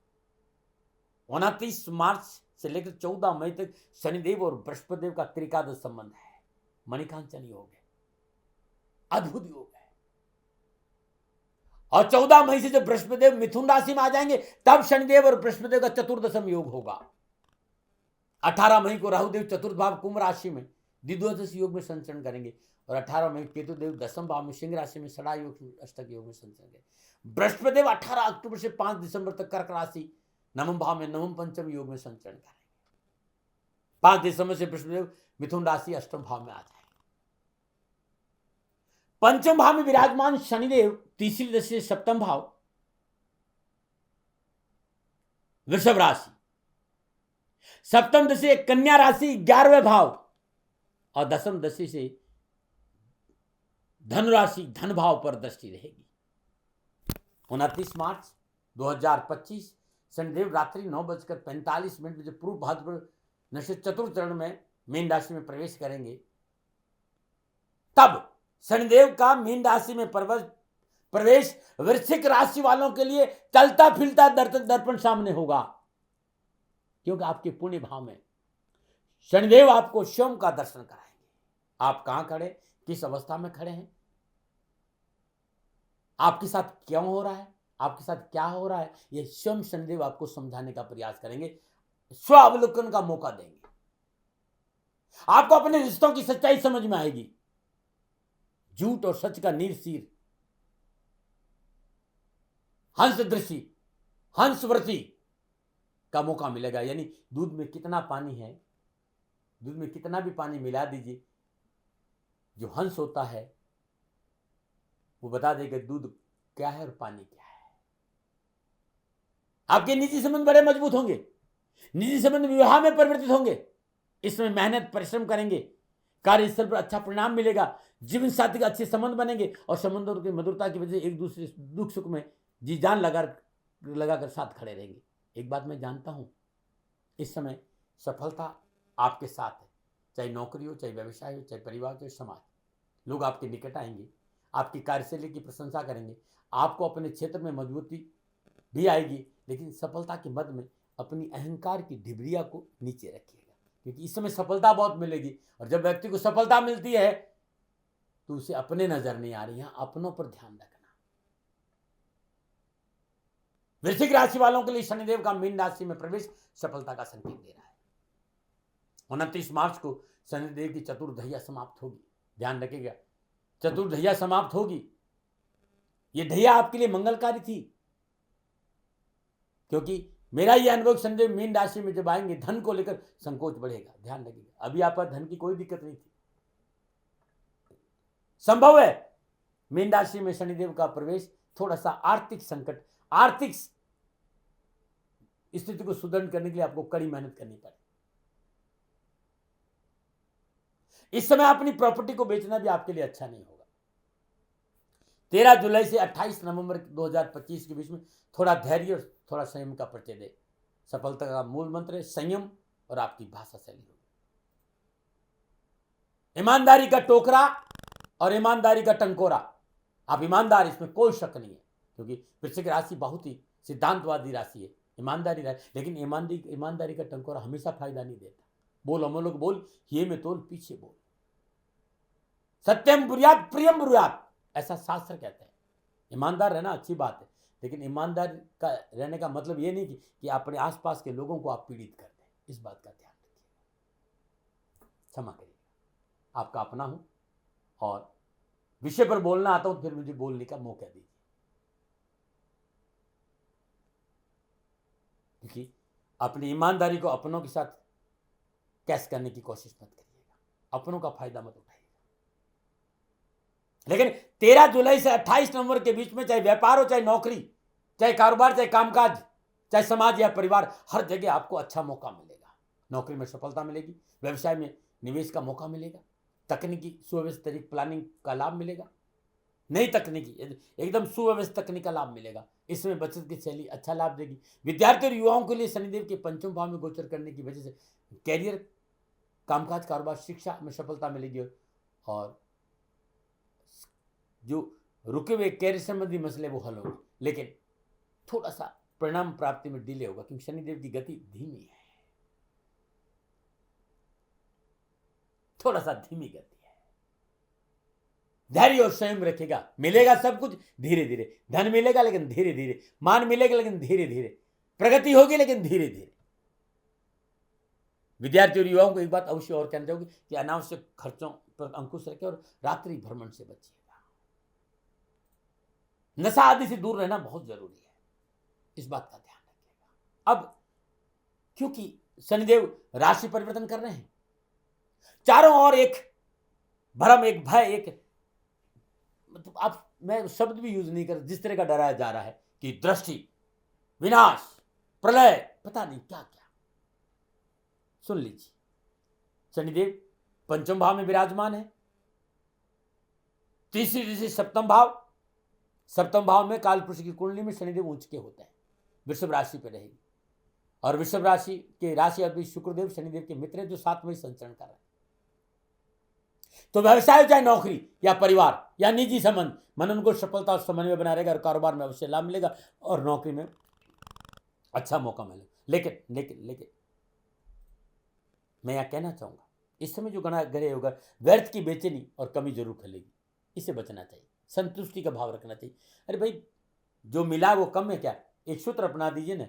29 मार्च से लेकर 14 मई तक शनिदेव और बृहस्पति देव का त्रिकादश संबंध है। मणिकांचन योग है, अद्भुत योग है। और 14 मई से जब बृहस्पति देव मिथुन राशि में आ जाएंगे, तब शनिदेव और बृहस्पति देव का चतुर्दशम योग होगा। 18 मई को राहुदेव चतुर्थ भाव कुंभ राशि में द्विद्वादश योग में संचरण करेंगे। और 18 मई केतुदेव दसम भाव में सिंह राशि में षड़ा योग, अष्टक योग में संचरण करेंगे। बृहस्पति देव 18 अक्टूबर से 5 दिसंबर तक कर्क राशि नवम भाव में नवम पंचम योग में संचरण करेंगे। 5 दिसंबर से बृहस्पति देव मिथुन राशि अष्टम भाव में आ जाएंगे। पंचम भाव में विराजमान शनिदेव तीसरी दशा से सप्तम भाव वृषभ राशि, सप्तम दशा कन्या राशि 11वें भाव और दसम दशा से धनु राशि धन भाव पर दृष्टि रहेगी। 29 मार्च 2025 शनिदेव रात्रि 9:45 बजे पूर्व भाद्रपद नक्षत्र चतुर्थ चरण में मीन राशि में प्रवेश करेंगे। तब शनिदेव का मीन राशि में प्रवेश वृश्चिक राशि वालों के लिए चलता फिरता दर्पण सामने होगा, क्योंकि आपके पुण्य भाव में शनिदेव आपको स्वयं का दर्शन कराएंगे। आप कहां खड़े, किस अवस्था में खड़े हैं, आपके साथ क्यों हो रहा है, आपके साथ क्या हो रहा है, ये स्वयं शनिदेव आपको समझाने का प्रयास करेंगे, स्वावलोकन का मौका देंगे। आपको अपने रिश्तों की सच्चाई समझ में आएगी। झूठ और सच का नीरसीर, हंस दृष्टि, हंसव्रती का मौका मिलेगा। यानी दूध में कितना पानी है, दूध में कितना भी पानी मिला दीजिए, जो हंस होता है वो बता देगा दूध क्या है और पानी क्या है। आपके निजी संबंध बड़े मजबूत होंगे, निजी संबंध विवाह में परिवर्तित होंगे। इसमें मेहनत परिश्रम करेंगे, कार्यस्थल पर अच्छा परिणाम मिलेगा, जीवन साथी का अच्छे संबंध बनेंगे और संबंधों की मधुरता की वजह से एक दूसरे दुख सुख में जी जान लगाकर साथ खड़े रहेंगे। एक बात मैं जानता हूं, इस समय सफलता आपके साथ है, चाहे नौकरी हो, चाहे व्यवसाय हो, चाहे परिवार हो, चाहे समाज। लोग आपके निकट आएंगे, आपकी कार्यशैली की प्रशंसा करेंगे, आपको अपने क्षेत्र में मजबूती भी आएगी, लेकिन सफलता के मद में अपनी अहंकार की ढिबरिया को नीचे रखिएगा, क्योंकि इस समय सफलता बहुत मिलेगी। और जब व्यक्ति को सफलता मिलती है तो उसे अपने नजर नहीं आ रही, यहां अपनों पर ध्यान रखना। वृश्चिक राशि वालों के लिए शनिदेव का मीन राशि में प्रवेश सफलता का संकेत दे रहा है। 29 मार्च को शनिदेव की चतुर्दहिया समाप्त होगी, ध्यान रखिएगा, चतुर्दहिया समाप्त होगी। यह ढैया आपके लिए मंगलकारी थी, क्योंकि मेरा यह अनुभव शनिदेव मीन राशि में जब आएंगे धन को लेकर संकोच बढ़ेगा, ध्यान रखिएगा। अभी आप पर धन की कोई दिक्कत नहीं थी, संभव है मीन राशि में शनिदेव का प्रवेश थोड़ा सा आर्थिक संकट, आर्थिक स्थिति को सुदृढ़ करने के लिए आपको कड़ी मेहनत करनी पड़े। इस समय अपनी प्रॉपर्टी को बेचना भी आपके लिए अच्छा नहीं होगा। 13 जुलाई से 28 नवंबर 2025 के बीच में थोड़ा धैर्य और थोड़ा संयम का परिचय दे। सफलता का मूल मंत्र है संयम और आपकी भाषा शैली होगी। ईमानदारी का टोकरा और ईमानदारी का टंकोरा, आप ईमानदार, इसमें कोई शक नहीं है, क्योंकि वृश्चिक राशि बहुत ही सिद्धांतवादी राशि है, ईमानदारी राशि। लेकिन ईमानदारी का टंकोरा हमेशा फायदा नहीं देता। बोल अमोलक बोल, ये में तोल पीछे बोल, सत्यम ब्रूयात प्रियम ब्रूयात, ऐसा शास्त्र कहते हैं। ईमानदार रहना अच्छी बात है, लेकिन ईमानदार का रहने का मतलब ये नहीं कि अपने आसपास के लोगों को आप पीड़ित कर दें। इस बात का ध्यान रखिएगा, क्षमा करिएगा, आपका अपना हूं और विषय पर बोलना आता हूं, फिर मुझे बोलने का मौका दीजिए, क्योंकि अपनी ईमानदारी को अपनों के साथ कैश करने की कोशिश मत करिएगा, अपनों का फायदा मत उठाइएगा। लेकिन 13 जुलाई से 28 नवंबर के बीच में चाहे व्यापार हो, चाहे नौकरी, चाहे कारोबार, चाहे कामकाज, चाहे समाज या परिवार, हर जगह आपको अच्छा मौका मिलेगा। नौकरी में सफलता मिलेगी, व्यवसाय में निवेश का मौका मिलेगा, तकनीकी सुव्यवस्थित प्लानिंग का लाभ मिलेगा, नई तकनीकी एकदम सुव्यवस्थित तकनीक का लाभ मिलेगा। इसमें बचत की शैली अच्छा लाभ देगी। विद्यार्थी और युवाओं के लिए शनिदेव के पंचम भाव में गोचर करने की वजह से कैरियर, कामकाज, कारोबार, शिक्षा में सफलता मिलेगी और जो रुके हुए कैरियर संबंधी मसले वो हल होंगे। लेकिन थोड़ा सा परिणाम प्राप्ति में डिले होगा, क्योंकि शनिदेव की गति धीमी है, थोड़ा सा धीमी गति है। धैर्य और संयम रखेगा, मिलेगा सब कुछ धीरे धीरे, धन मिलेगा लेकिन धीरे धीरे, मान मिलेगा लेकिन धीरे धीरे, प्रगति होगी लेकिन धीरे धीरे। विद्यार्थी और युवाओं को एक बात अवश्य और कहना चाहूंगी कि अनावश्यक खर्चों पर अंकुश रखें और रात्रि भ्रमण से बचिएगा। नशा आदि से दूर रहना बहुत जरूरी है, इस बात का ध्यान रखिएगा। अब क्योंकि शनिदेव राशि परिवर्तन कर रहे हैं, चारों ओर एक भ्रम, एक भय, एक मतलब आप, मैं शब्द भी यूज नहीं कर, जिस तरह का डराया जा रहा है कि दृष्टि, विनाश, प्रलय, पता नहीं क्या क्या। सुन लीजिए, शनिदेव पंचम भाव में विराजमान है, तीसरी दृष्टि सप्तम भाव, सप्तम भाव में कालपुरुष की कुंडली में शनिदेव उच्च के होते हैं, वृषभ राशि पर रहेगी। और वृषभ राशि के राशि अधिपति शुक्रदेव शनिदेव के मित्र हैं, जो 7 में संचरण कर रहे हैं। तो व्यवसाय चाहे नौकरी या परिवार या निजी संबंध, मन उनको सफलता और समन्वय बना रहेगा और कारोबार में अवश्य लाभ मिलेगा और नौकरी में अच्छा मौका मिलेगा। लेकिन लेकिन लेकिन मैं यह कहना चाहूंगा, इस समय जो ग्रह होगा व्यर्थ की बेचैनी और कमी जरूर खलेगी, इससे बचना चाहिए, संतुष्टि का भाव रखना चाहिए। अरे भाई, जो मिला वो कम है क्या? एक सूत्र अपना दीजिए ना,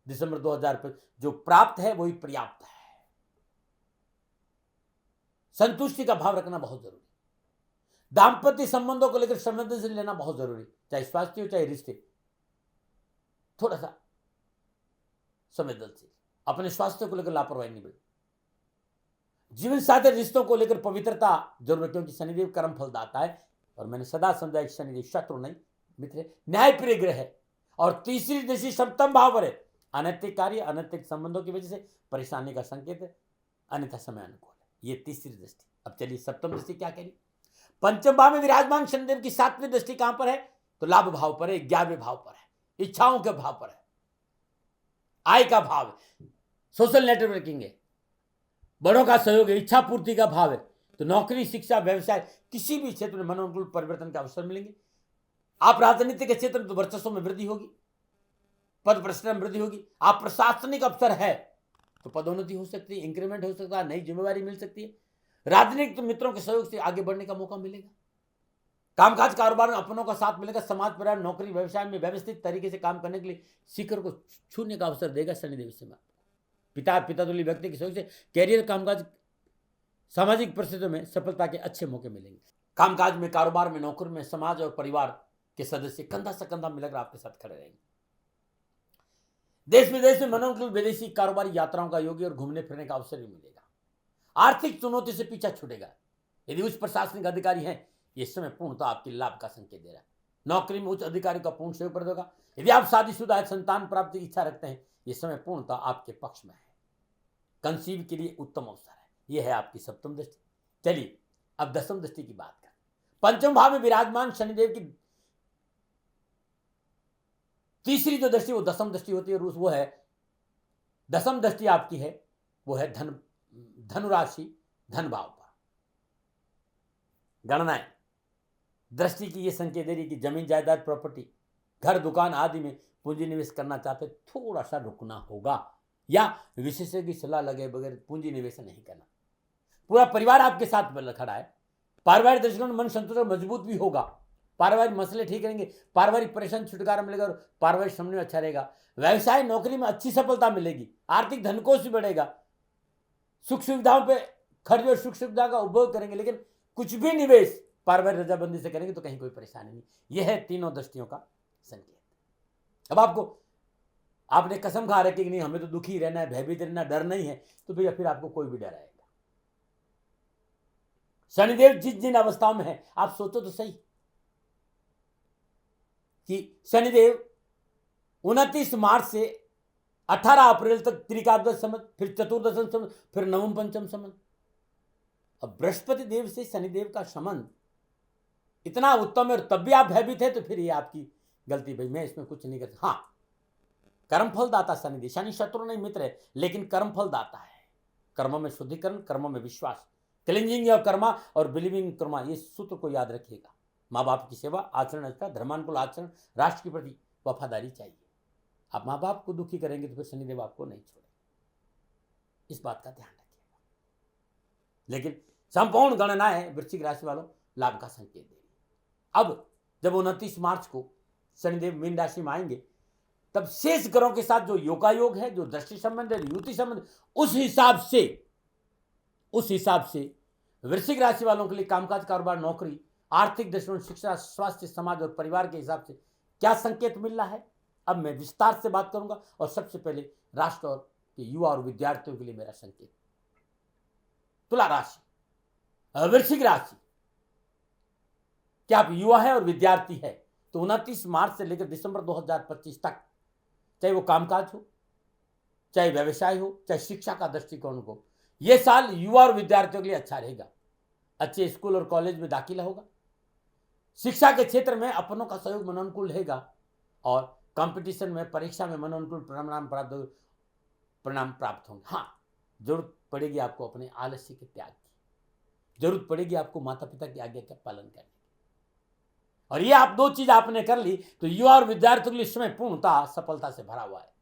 दिसंबर 2000 जो प्राप्त है वही पर्याप्त है। संतुष्टि का भाव रखना बहुत जरूरी। दाम्पत्य संबंधों को लेकर संवेदनशील लेना बहुत जरूरी, चाहे स्वास्थ्य हो चाहे रिश्ते, थोड़ा सा संवेदनशील। अपने स्वास्थ्य को लेकर लापरवाही नहीं बरतें। जीवन साथी रिश्तों को लेकर पवित्रता जरूर है, क्योंकि शनिदेव कर्म फल दाता है। और मैंने सदा समझा कि शनिदेव शत्रु नहीं मित्र है, न्याय प्रिय ग्रह है। और तीसरी दृष्टि सप्तम भाव पर है। अनैतिक कार्य अनैतिक संबंधों की वजह से परेशानी का संकेत है, अन्यथा समय अनुकूल है। ये तीसरी दृष्टि। अब चलिए सप्तम दृष्टि क्या करी? पंचम भाव में विराजमान शनिदेव की सातवीं दृष्टि कहां पर है? तो लाभ भाव पर है, 11वें भाव पर है, इच्छाओं के भाव पर है, आय का भाव है, सोशल नेटवर्किंग है, बड़ों का सहयोग है, इच्छा पूर्ति का भाव है। तो नौकरी, शिक्षा, व्यवसाय, किसी भी क्षेत्र में मनोनुकूल परिवर्तन के अवसर मिलेंगे। आप राजनीति के क्षेत्र में तो वर्चस्व में वृद्धि होगी, पद प्रश्न में वृद्धि होगी। आप प्रशासनिक अफसर है तो पदोन्नति हो सकती है, इंक्रीमेंट हो सकता है, नई जिम्मेवारी मिल सकती है। राजनीतिक मित्रों के सहयोग से आगे बढ़ने का मौका मिलेगा। कामकाज कारोबार में अपनों का साथ मिलेगा। समाज, परिवार, नौकरी, व्यवसाय में व्यवस्थित तरीके से काम करने के लिए शिखर को छूने का अवसर देगा शनिदेव इस समय। पिता तुल्य व्यक्ति के सहयोग से कैरियर, कामकाज, सामाजिक परिस्थितियों में सफलता के अच्छे मौके मिलेंगे। कामकाज में, कारोबार में, नौकरी में, समाज और परिवार के सदस्य कंधा से कंधा मिलकर आपके साथ खड़े रहेंगे। देश विदेश में मनोनुकूल विदेशी कारोबारी यात्राओं का योगी और घूमने फिरने का अवसर भी मिलेगा। आर्थिक चुनौती से पीछा छूटेगा। यदि उच्च प्रशासनिक अधिकारी हैं, ये समय पूर्णतः आपके लाभ का संकेत दे रहा है। नौकरी में उच्च अधिकारी का पूर्ण सहयोग प्राप्त होगा। यदि आप शादीशुदा है, संतान प्राप्ति की इच्छा रखते हैं, ये समय पूर्णतः आपके पक्ष में है। कंसीव के लिए उत्तम अवसर है। यह है आपकी सप्तम दृष्टि। चलिए अब दसम दृष्टि की बात करें। पंचम भाव में विराजमान शनिदेव की तीसरी जो दृष्टि वो दसम दृष्टि होती है, वो है दसम दृष्टि आपकी है, वो है धनुराशि, धन भाव पर। गणनाएं दृष्टि की ये संकेत दे रही कि जमीन, जायदाद, प्रॉपर्टी, घर, दुकान आदि में पूंजी निवेश करना चाहते थोड़ा सा रुकना होगा, या विशेषज्ञ की सलाह लगे बगैर पूंजी निवेश नहीं करना। पूरा परिवार आपके साथ खड़ा है। पारिवारिक दृष्टिकोण में मन संतुलन मजबूत भी होगा। पारिवारिक मसले ठीक रहेंगे। पारिवारिक परेशानी छुटकारा मिलेगा और पारिवारिक समन्वय अच्छा रहेगा। व्यवसाय, नौकरी में अच्छी सफलता मिलेगी। आर्थिक धनकोष भी बढ़ेगा। सुख सुविधाओं पे खर्च और सुख सुविधा का उपभोग करेंगे, लेकिन कुछ भी निवेश पारिवारिक रजाबंदी से करेंगे तो कहीं कोई परेशानी नहीं। यह है तीनों दृष्टियों का संकेत। अब आपने कसम खा रखी कि नहीं हमें तो दुखी रहना है, भयभीत रहना, डर नहीं है, तो भैया फिर आपको कोई भी डराएगा। शनिदेव जिन अवस्थाओं में है, आप सोचो तो सही कि शनिदेव 29 मार्च से 18 अप्रैल तक त्रिकादश संवत, फिर चतुर्दश संवत, फिर नवम पंचम संवत। अब बृहस्पति देव से शनिदेव का संबंध इतना उत्तम है और तब भी आप भयभीत है, तो फिर ये आपकी गलती। भाई मैं इसमें कुछ नहीं कर सकता। हाँ, कर्मफल दाता शनिदेव, शनि शत्रु नहीं मित्र है, लेकिन कर्मफल दाता है। कर्मों में शुद्धिकरण, कर्मों में विश्वास, क्लिंजिंग ऑफ कर्मा और बिलीविंग कर्मा, ये सूत्र को याद रखिएगा। माँ बाप की सेवा, आचरण अच्छा, धर्मानुकूल आचरण, राष्ट्र के प्रति वफादारी चाहिए। आप माँ बाप को दुखी करेंगे तो फिर शनिदेव आपको नहीं छोड़ेगा। इस बात का ध्यान रखिएगा। लेकिन संपूर्ण गणना है वृश्चिक राशि वालों, लाभ का संकेत देगी। अब जब 29 मार्च को शनिदेव मीन राशि में आएंगे, तब शेष ग्रहों के साथ जो योगायोग है, जो दृष्टि संबंध है, युति संबंध, उस हिसाब से वृश्चिक राशि वालों के लिए कामकाज, कारोबार, नौकरी, आर्थिक दृष्टिकोण, शिक्षा, स्वास्थ्य, समाज और परिवार के हिसाब से क्या संकेत मिल रहा है, अब मैं विस्तार से बात करूंगा। और सबसे पहले राष्ट्र और के युवा और विद्यार्थियों के लिए मेरा संकेत। तुला राशि, वृश्चिक राशि, क्या आप युवा है और विद्यार्थी है तो 29 मार्च से लेकर दिसंबर 2025 तक, चाहे वो कामकाज हो, चाहे व्यवसाय हो, चाहे शिक्षा का दृष्टिकोण हो, यह साल युवा और विद्यार्थियों के लिए अच्छा रहेगा। अच्छे स्कूल और कॉलेज में दाखिला होगा। शिक्षा के क्षेत्र में अपनों का सहयोग मनोनुकूल रहेगा और कंपटीशन में, परीक्षा में मनोनुकूल परिणाम प्राप्त होंगे। हाँ, जरूरत पड़ेगी आपको अपने आलस्य के त्याग की, जरूरत पड़ेगी आपको माता पिता की आज्ञा का पालन करने की। और ये आप दो चीज आपने कर ली तो युवा और विद्यार्थियों के लिए समय पूर्णतः सफलता से भरा हुआ है।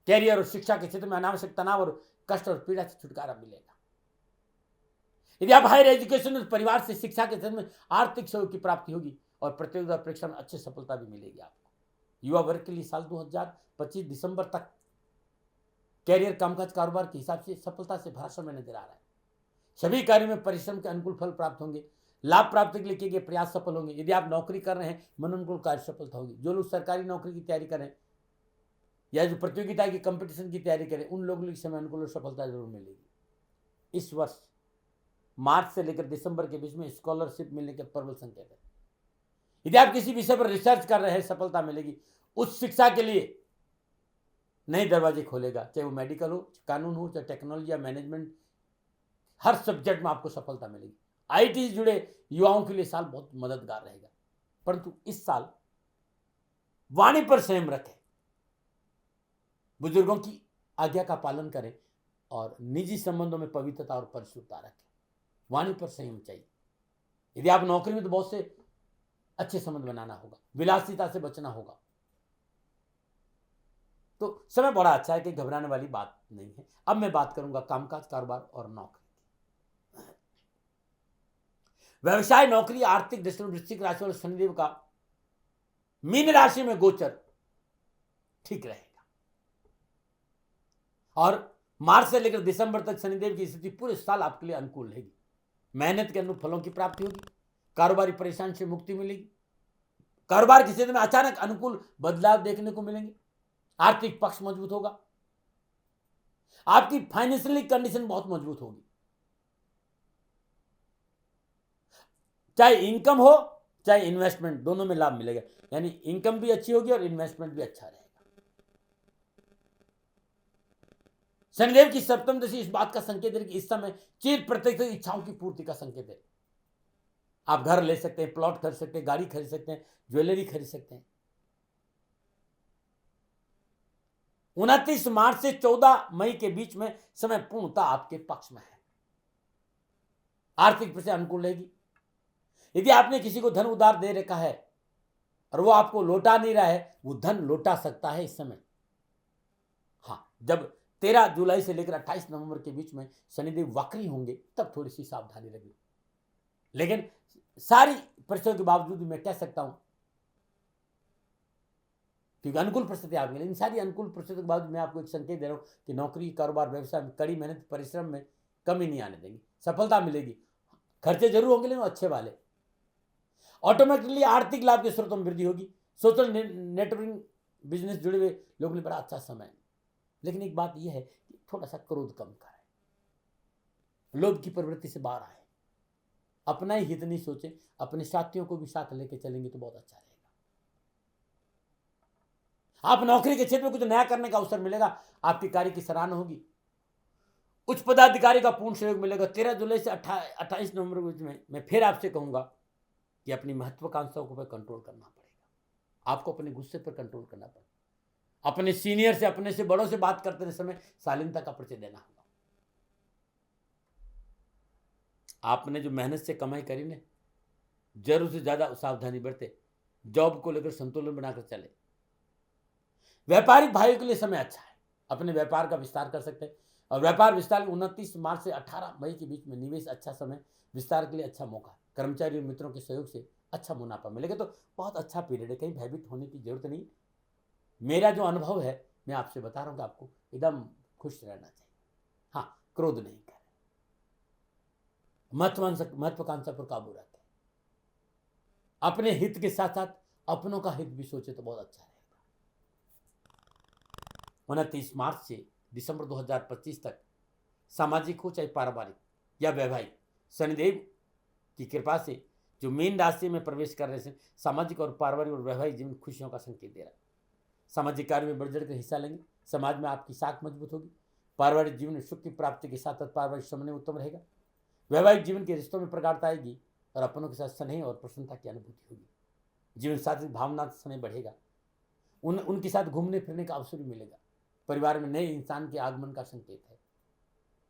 कैरियर और शिक्षा के क्षेत्र में अनावश्यक तनाव और कष्ट और पीड़ा से छुटकारा मिलेगा। यदि आप हायर एजुकेशन और परिवार से शिक्षा के क्षेत्र में आर्थिक सहयोग की प्राप्ति होगी और प्रतियोगिता परीक्षा में अच्छी सफलता भी मिलेगी आपको। युवा वर्ग के लिए साल 2025 दिसंबर तक कैरियर, कामकाज, कारोबार के हिसाब से सफलता से भरा समय नजर आ रहा है। सभी कार्यों में परिश्रम के अनुकूल फल प्राप्त होंगे। लाभ प्राप्ति के लिए किए गए प्रयास सफल होंगे। यदि आप नौकरी कर रहे हैं, मन अनुकूल कार्य सफलता होगी। जो लोग सरकारी नौकरी की तैयारी करें या जो प्रतियोगिता की कंपटीशन की तैयारी करें, उन लोगों के समय अनुकूल सफलता जरूर मिलेगी। इस वर्ष मार्च से लेकर दिसंबर के बीच में स्कॉलरशिप मिलने के प्रबल संकेत है। यदि आप किसी विषय पर रिसर्च कर रहे हैं, सफलता मिलेगी। उच्च शिक्षा के लिए नए दरवाजे खोलेगा, चाहे वो मेडिकल हो, कानून हो, चाहे टेक्नोलॉजी या मैनेजमेंट, हर सब्जेक्ट में आपको सफलता मिलेगी। आईटी से जुड़े युवाओं के लिए साल बहुत मददगार रहेगा, परंतु इस साल वाणी पर संयम रखें, बुजुर्गों की आज्ञा का पालन करें और निजी संबंधों में पवित्रता और परिशुद्धता रखें। वाणी पर संयम चाहिए। यदि आप नौकरी में, तो बहुत से अच्छे संबंध बनाना होगा, विलासिता से बचना होगा। तो समय बड़ा अच्छा है कि घबराने वाली बात नहीं है। अब मैं बात करूंगा कामकाज, कारोबार और नौकरी। व्यवसाय, नौकरी, आर्थिक दृष्टि में वृश्चिक राशि और शनिदेव का मीन राशि में गोचर ठीक रहेगा और मार्च से लेकर दिसंबर तक शनिदेव की स्थिति पूरे साल आपके लिए अनुकूल रहेगी। मेहनत के अनुरूप फलों की प्राप्ति होगी। कारोबारी परेशानी से मुक्ति मिलेगी। कारोबार के क्षेत्र में अचानक अनुकूल बदलाव देखने को मिलेंगे। आर्थिक पक्ष मजबूत होगा। आपकी फाइनेंशियली कंडीशन बहुत मजबूत होगी। चाहे इनकम हो चाहे इन्वेस्टमेंट, दोनों में लाभ मिलेगा। यानी इनकम भी अच्छी होगी और इन्वेस्टमेंट भी अच्छा रहेगा। शनिदेव की सप्तम दशा इस बात का संकेत है कि इस समय चिर प्रत्येक इच्छाओं की पूर्ति का संकेत है। आप घर ले सकते हैं, प्लॉट खरीद सकते हैं, गाड़ी खरीद सकते हैं, ज्वेलरी खरीद सकते हैं। 29 मार्च से 14 मई के बीच में समय पूर्णतः आपके पक्ष में है। आर्थिक रूप से अनुकूल रहेगी। यदि आपने किसी को धन उधार दे रखा है और वो आपको लौटा नहीं रहा है, वो धन लौटा सकता है इस समय। हाँ, जब 13 जुलाई से लेकर 28 नवंबर के बीच में शनिदेव वक्री होंगे, तब थोड़ी सी सावधानी रखिए। लेकिन सारी परिस्थितियों के बावजूद मैं कह सकता हूं, क्योंकि अनुकूल परिस्थिति आ गई, इन सारी अनुकूल परिस्थितियों के बावजूद मैं आपको एक संकेत दे रहा हूं कि नौकरी, कारोबार, व्यवसाय में कड़ी मेहनत, परिश्रम में कमी नहीं आने देंगे। सफलता मिलेगी। खर्चे जरूर होंगे लेकिन अच्छे वाले। ऑटोमेटिकली आर्थिक लाभ के स्रोतों में वृद्धि होगी। सोशल नेटवर्किंग, बिजनेस जुड़े हुए लोगों के लिए बड़ा अच्छा समय है। लेकिन एक बात यह है कि थोड़ा सा क्रोध कम करें, लोभ की प्रवृत्ति से बाहर आए, अपना ही हित नहीं सोचें, अपने साथियों को भी साथ लेके चलेंगे तो बहुत अच्छा रहेगा। आप नौकरी के क्षेत्र में कुछ नया करने का अवसर मिलेगा। आपके कार्य की सराहना होगी। उच्च पदाधिकारी का पूर्ण सहयोग मिलेगा। 13 जुलाई से 28 नवंबर के बीच में मैं फिर आपसे कहूंगा कि अपनी महत्वाकांक्षाओं को कंट्रोल करना पड़ेगा। आपको अपने गुस्से पर कंट्रोल करना पड़ेगा। अपने सीनियर से, अपने से बड़ों से बात करते समय शालीनता का परिचय देना होगा। आपने जो मेहनत से कमाई करी ने, जरूर से ज्यादा सावधानी बरते। जॉब को लेकर संतुलन बनाकर चले। व्यापारिक भाइयों के लिए समय अच्छा है। अपने व्यापार का विस्तार कर सकते हैं और व्यापार विस्तार 29 मार्च से 18 मई के बीच में निवेश अच्छा समय, विस्तार के लिए अच्छा मौका। कर्मचारी और मित्रों के सहयोग से अच्छा मुनाफा मिलेगा। तो बहुत अच्छा पीरियड है, कहीं भयभीत होने की जरूरत नहीं। मेरा जो अनुभव है मैं आपसे बता रहा हूं कि आपको एकदम खुश रहना चाहिए। हाँ, क्रोध नहीं करें, महत्वाकांक्षा पर काबू रखें, अपने हित के साथ साथ अपनों का हित भी सोचे तो बहुत अच्छा रहेगा। 29 मार्च से दिसंबर 2025 तक सामाजिक हो चाहे पारिवारिक या वैवाहिक, शनिदेव की कृपा से जो मीन राशि में प्रवेश कर रहे हैं, सामाजिक और पारिवारिक और वैवाहिक जीवन खुशियों का संकेत दे रहा है। सामाजिक कार्य में बढ़ चढ़ कर हिस्सा लेंगे। समाज में आपकी साख मजबूत होगी। पारिवारिक जीवन में सुख की प्राप्ति के साथ साथ पारिवारिक समन्वय उत्तम रहेगा। वैवाहिक जीवन के रिश्तों में प्रगाढ़ता आएगी और अपनों के साथ स्नेह और प्रसन्नता की अनुभूति होगी। जीवन साथी भावना स्नेह बढ़ेगा। उनके साथ घूमने फिरने का अवसर भी मिलेगा। परिवार में नए इंसान के आगमन का संकेत है।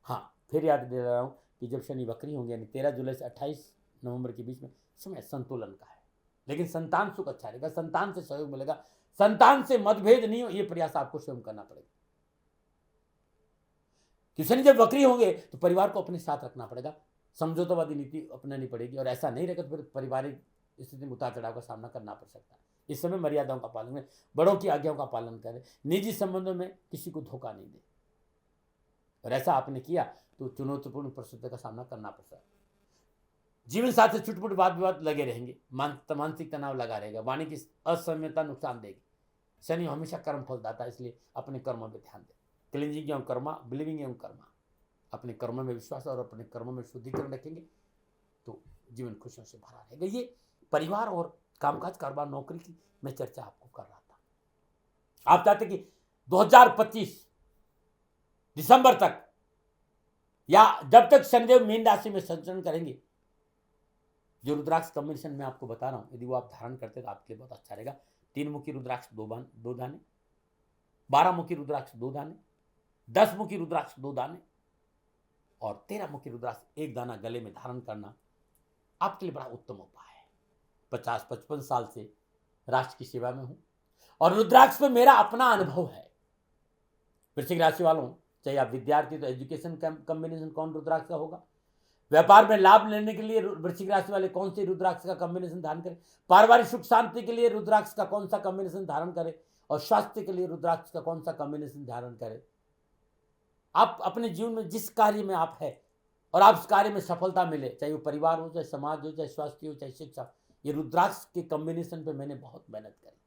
हाँ, फिर याद दे रहा हूँ कि जब शनि वक्री होंगे यानी 13 जुलाई से 28 नवंबर के बीच में समय संतुलन का है। लेकिन संतान सुख अच्छा रहेगा। संतान से सहयोग मिलेगा। संतान से मतभेद नहीं हो, ये प्रयास आपको स्वयं करना पड़ेगा। कि शनि जब वक्री होंगे तो परिवार को अपने साथ रखना पड़ेगा। समझौतावादी नीति अपनानी पड़ेगी और ऐसा नहीं रहेगा तो फिर पारिवारिक स्थिति में उतार चढ़ाव का सामना करना पड़ सकता है। इस समय मर्यादाओं का पालन करें, बड़ों की आज्ञाओं का पालन करें, निजी संबंधों में किसी को धोखा नहीं दें। और ऐसा आपने किया तो चुनौतीपूर्ण परिस्थितियों का सामना करना पड़ सकता है। जीवन साथी से छुटपुट वाद विवाद लगे रहेंगे, मानसिक तनाव लगा रहेगा, वाणी की असमयता नुकसान देगी। शनि हमेशा कर्म फलदाता, इसलिए अपने कर्मों में ध्यान दें। क्लिंजिंग एवं कर्मा, बिलीविंग एवं कर्मा, अपने कर्मों में विश्वास और अपने कर्मों में शुद्धिकरण रखेंगे तो जीवन खुशियों से भरा रहेगा। ये परिवार और कामकाज, कारोबार, नौकरी की मैं चर्चा आपको कर रहा था। आप चाहते कि 2025 दिसंबर तक या जब तक शनिदेव मीन राशि में संचरण करेंगे, जो रुद्राक्ष कॉम्बिनेशन मैं आपको बता रहा हूं, यदि वो आप धारण करते हैं तो आपके लिए बहुत अच्छा रहेगा। 3 मुखी रुद्राक्ष 2 दाने, 12 मुखी रुद्राक्ष 2 दाने, 10 मुखी रुद्राक्ष 2 दाने और 13 मुखी रुद्राक्ष 1 दाना गले में धारण करना आपके लिए बड़ा उत्तम उपाय है। 50-55 साल से राष्ट्र की सेवा में हूं और रुद्राक्ष पे मेरा अपना अनुभव है। वृश्चिक राशि वालों, चाहे आप विद्यार्थी तो एजुकेशन कॉम्बिनेशन कौन रुद्राक्ष का होगा, व्यापार में लाभ लेने के लिए वृश्चिक राशि वाले कौन सी रुद्राक्ष का कॉम्बिनेशन धारण करें, पारिवारिक सुख शांति के लिए रुद्राक्ष का कौन सा कॉम्बिनेशन धारण करें और स्वास्थ्य के लिए रुद्राक्ष का कौन सा कॉम्बिनेशन धारण करें। आप अपने जीवन में जिस कार्य में आप है और आप उस कार्य में सफलता मिले, चाहे वो परिवार हो, चाहे समाज हो, चाहे स्वास्थ्य हो, चाहे शिक्षा, ये रुद्राक्ष के कॉम्बिनेशन पे मैंने बहुत मेहनत करी।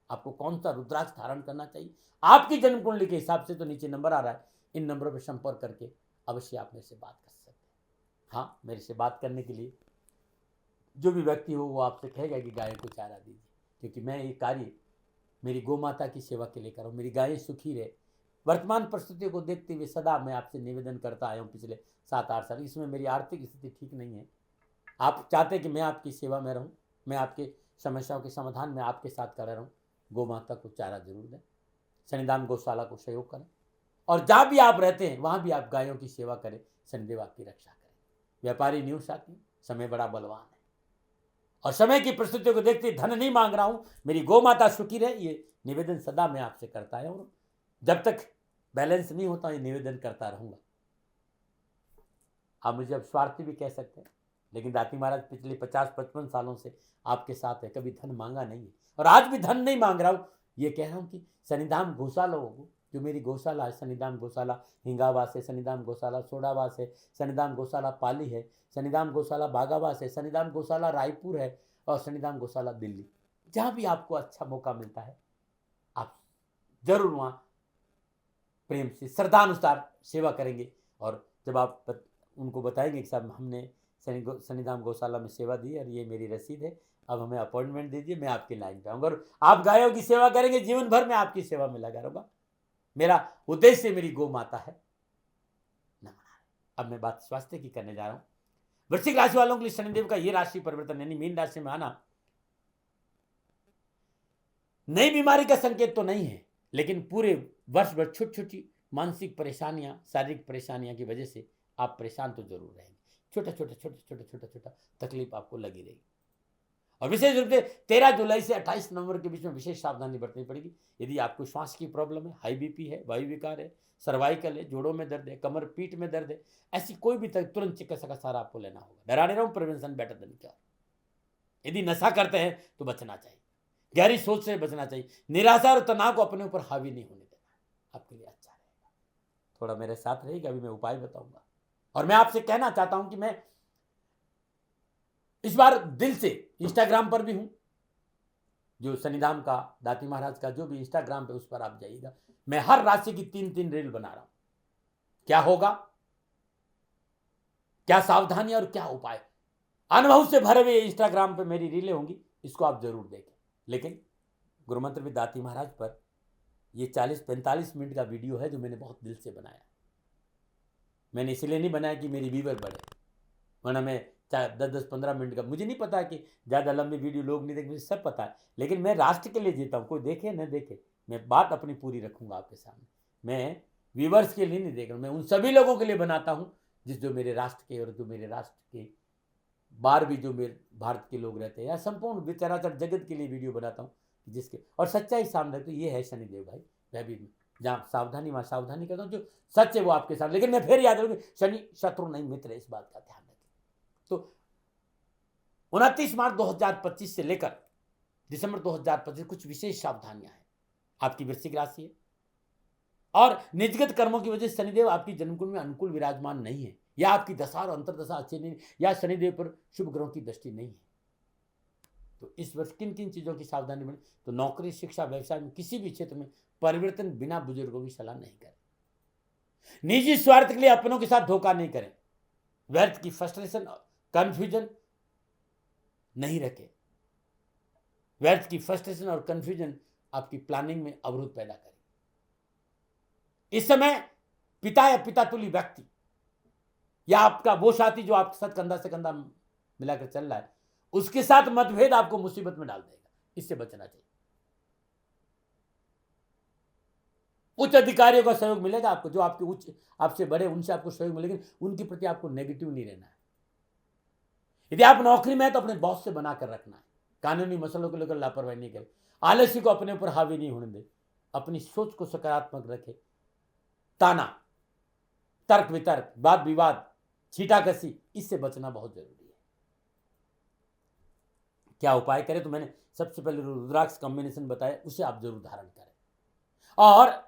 आपको कौन सा रुद्राक्ष धारण करना चाहिए आपकी जन्म कुंडली के हिसाब से तो नीचे नंबर आ रहा है, इन नंबरों पर संपर्क करके अवश्य आप मेरे से बात कर सकते हैं। हाँ, मेरे से बात करने के लिए जो भी व्यक्ति हो वो आपसे कहेगा कि गाय को चारा दीजिए, क्योंकि मैं ये कार्य मेरी गौ माता की सेवा के लिए कर रहा हूँ। मेरी गायें सुखी रहे, वर्तमान परिस्थितियों को देखते हुए सदा मैं आपसे निवेदन करता आया हूँ पिछले 7-8 साल। इसमें मेरी आर्थिक स्थिति ठीक नहीं है, आप चाहते कि मैं आपकी सेवा में रहूँ, मैं आपके समस्याओं के समाधान में आपके साथ कर रहा हूँ। गौ माता को चारा जरूर दें, शनिधाम गौशाला को सहयोग करें और जहाँ भी आप रहते हैं वहाँ भी आप गायों की सेवा करें, शनिदेव आपकी रक्षा करें। व्यापारी न्यू साथी, समय बड़ा बलवान है और समय की परिस्थितियों को देखते धन नहीं मांग रहा हूं, मेरी गौ माता सुखी रहे, ये निवेदन सदा मैं आपसे करता है और जब तक बैलेंस नहीं होता ये निवेदन करता रहूंगा। आप मुझे अब स्वार्थी भी कह सकते हैं, लेकिन दाती महाराज पिछले 50-55 सालों से आपके साथ है, कभी धन मांगा नहीं है और आज भी धन नहीं मांग रहा हूं। ये कह रहा हूं कि शनिधाम गौशाला हो, जो मेरी गौशाला है, शनिधाम गौशाला हिंगावास है, शनिधाम गौशाला सोडावास है, शनिधाम गौशाला पाली है, शनिधाम गौशाला बागावास है, शनिधाम गौशाला रायपुर है और शनिधाम गौशाला दिल्ली। जहां भी आपको अच्छा मौका मिलता है आप जरूर वहां प्रेम से श्रद्धानुसार सेवा करेंगे और जब आप उनको बताएंगे कि साहब हमने शनिधाम गौशाला में सेवा दी और ये मेरी रसीद है, अब हमें अपॉइंटमेंट दीजिए, मैं आपकी लाइन पे आऊंगा और आप गायों की सेवा करेंगे, जीवन भर में आपकी सेवा में लगा रहूंगा। मेरा उद्देश्य मेरी गौ माता है। अब मैं बात स्वास्थ्य की करने जा रहा हूं। वृश्चिक राशि वालों के लिए शनिदेव का ये राशि परिवर्तन यानी मीन राशि में आना नई बीमारी का संकेत तो नहीं है, लेकिन पूरे वर्ष भर छोटी छोटी मानसिक परेशानियां, शारीरिक परेशानियां की वजह से आप परेशान तो जरूर रहेंगे। छोटा तकलीफ आपको लगी रहेगी और विशेष रूप से 13 जुलाई से 28 नवंबर के बीच में विशेष सावधानी बरतनी पड़ेगी। यदि आपको श्वास की प्रॉब्लम है, हाई बीपी है, वायु विकार है, सर्वाइकल है, जोड़ों में दर्द है, कमर पीठ में दर्द है, ऐसी कोई भी तुरंत चिकित्सा का सहारा आपको लेना होगा। डराने रहूं, प्रिवेंशन बेटर देन क्योर। यदि नशा करते हैं तो बचना चाहिए, गहरी सोच से बचना चाहिए, निराशा और तनाव को अपने ऊपर हावी नहीं होने देना, आपके लिए अच्छा रहेगा। थोड़ा मेरे साथ रहेगा, अभी मैं उपाय बताऊंगा और मैं आपसे कहना चाहता हूं कि मैं इस बार दिल से इंस्टाग्राम पर भी हूं, जो शनिधाम का, दाती महाराज का जो भी इंस्टाग्राम पे उस पर आप जाइएगा, मैं हर राशि की 3-3 रील बना रहा हूं। क्या होगा, क्या सावधानी और क्या उपाय, अनुभव से भरे हुए इंस्टाग्राम पे मेरी रीलें होंगी, इसको आप जरूर देखें। लेकिन गुरुमंत्र भी दाती महाराज पर ये 40-45 मिनट का वीडियो है जो मैंने बहुत दिल से बनाया। मैंने इसलिए नहीं बनाया कि मेरी व्यूअर बढ़े, वरना मैं 10-15 मिनट का, मुझे नहीं पता कि ज़्यादा लंबी वीडियो लोग नहीं देखें, मुझे सब पता है, लेकिन मैं राष्ट्र के लिए जीता हूँ। कोई देखे न देखे, मैं बात अपनी पूरी रखूंगा आपके सामने। मैं व्यूवर्स के लिए नहीं देख रहा हूँ, मैं उन सभी लोगों के लिए बनाता हूँ जो मेरे राष्ट्र के और जो मेरे राष्ट्र के बाहर भी जो मेरे भारत के लोग रहते हैं या संपूर्ण चराचर जगत के लिए वीडियो बनाता हूँ जिसके और सच्चाई सामने। तो ये है शनिदेव भाई, मैं भी जहाँ सावधानी वहाँ सावधानी करता हूँ, जो सच है वो आपके साथ। लेकिन मैं फिर याद रखूँ, शनि शत्रु नहीं मित्र है, इस बात का ध्यान रखें। तो 29 मार्च 2025 से लेकर दिसंबर 2025 कुछ विशेष सावधानियां हैं। आपकी वृश्चिक राशि है और निजगत कर्मों की वजह से शनिदेव आपकी जन्मकुंड में अनुकूल विराजमान नहीं है, या आपकी दशा और अंतर्दशा अच्छी नहीं, या शनिदेव पर शुभ ग्रहों की दृष्टि नहीं है। तो इस वर्ष किन किन चीजों की सावधानी बने? तो नौकरी, शिक्षा, व्यवसाय में किसी भी क्षेत्र में परिवर्तन बिना बुजुर्गों की सलाह नहीं करें। निजी स्वार्थ के लिए अपनों के साथ धोखा नहीं करें। व्यर्थ की फ्रस्ट्रेशन, कंफ्यूजन नहीं रखें। व्यर्थ की फ्रस्ट्रेशन और कंफ्यूजन आपकी प्लानिंग में अवरोध पैदा करे। इस समय पिता या पिता तुल्य व्यक्ति या आपका वो साथी जो आपके साथ कंधा से कंधा मिलाकर चल रहा है, उसके साथ मतभेद आपको मुसीबत में डाल देगा। इससे बचना चाहिए। उच्च अधिकारियों का सहयोग मिलेगा आपको, जो आपके उच्च आपसे बड़े उनसे आपको सहयोग मिलेगा, उनके प्रति आपको नेगेटिव नहीं रहना है। यदि आप नौकरी में है तो अपने बॉस से बनाकर रखना है। कानूनी मसलों को लेकर लापरवाही नहीं करें। आलस्य को अपने ऊपर हावी नहीं होने दे। अपनी सोच को सकारात्मक रखें। ताना, तर्क वितर्क, वाद विवाद, छीटाकसी, इससे बचना बहुत जरूरी है। क्या उपाय करें? तो मैंने सबसे पहले रुद्राक्ष कॉम्बिनेशन बताया, उसे आप जरूर धारण करें। और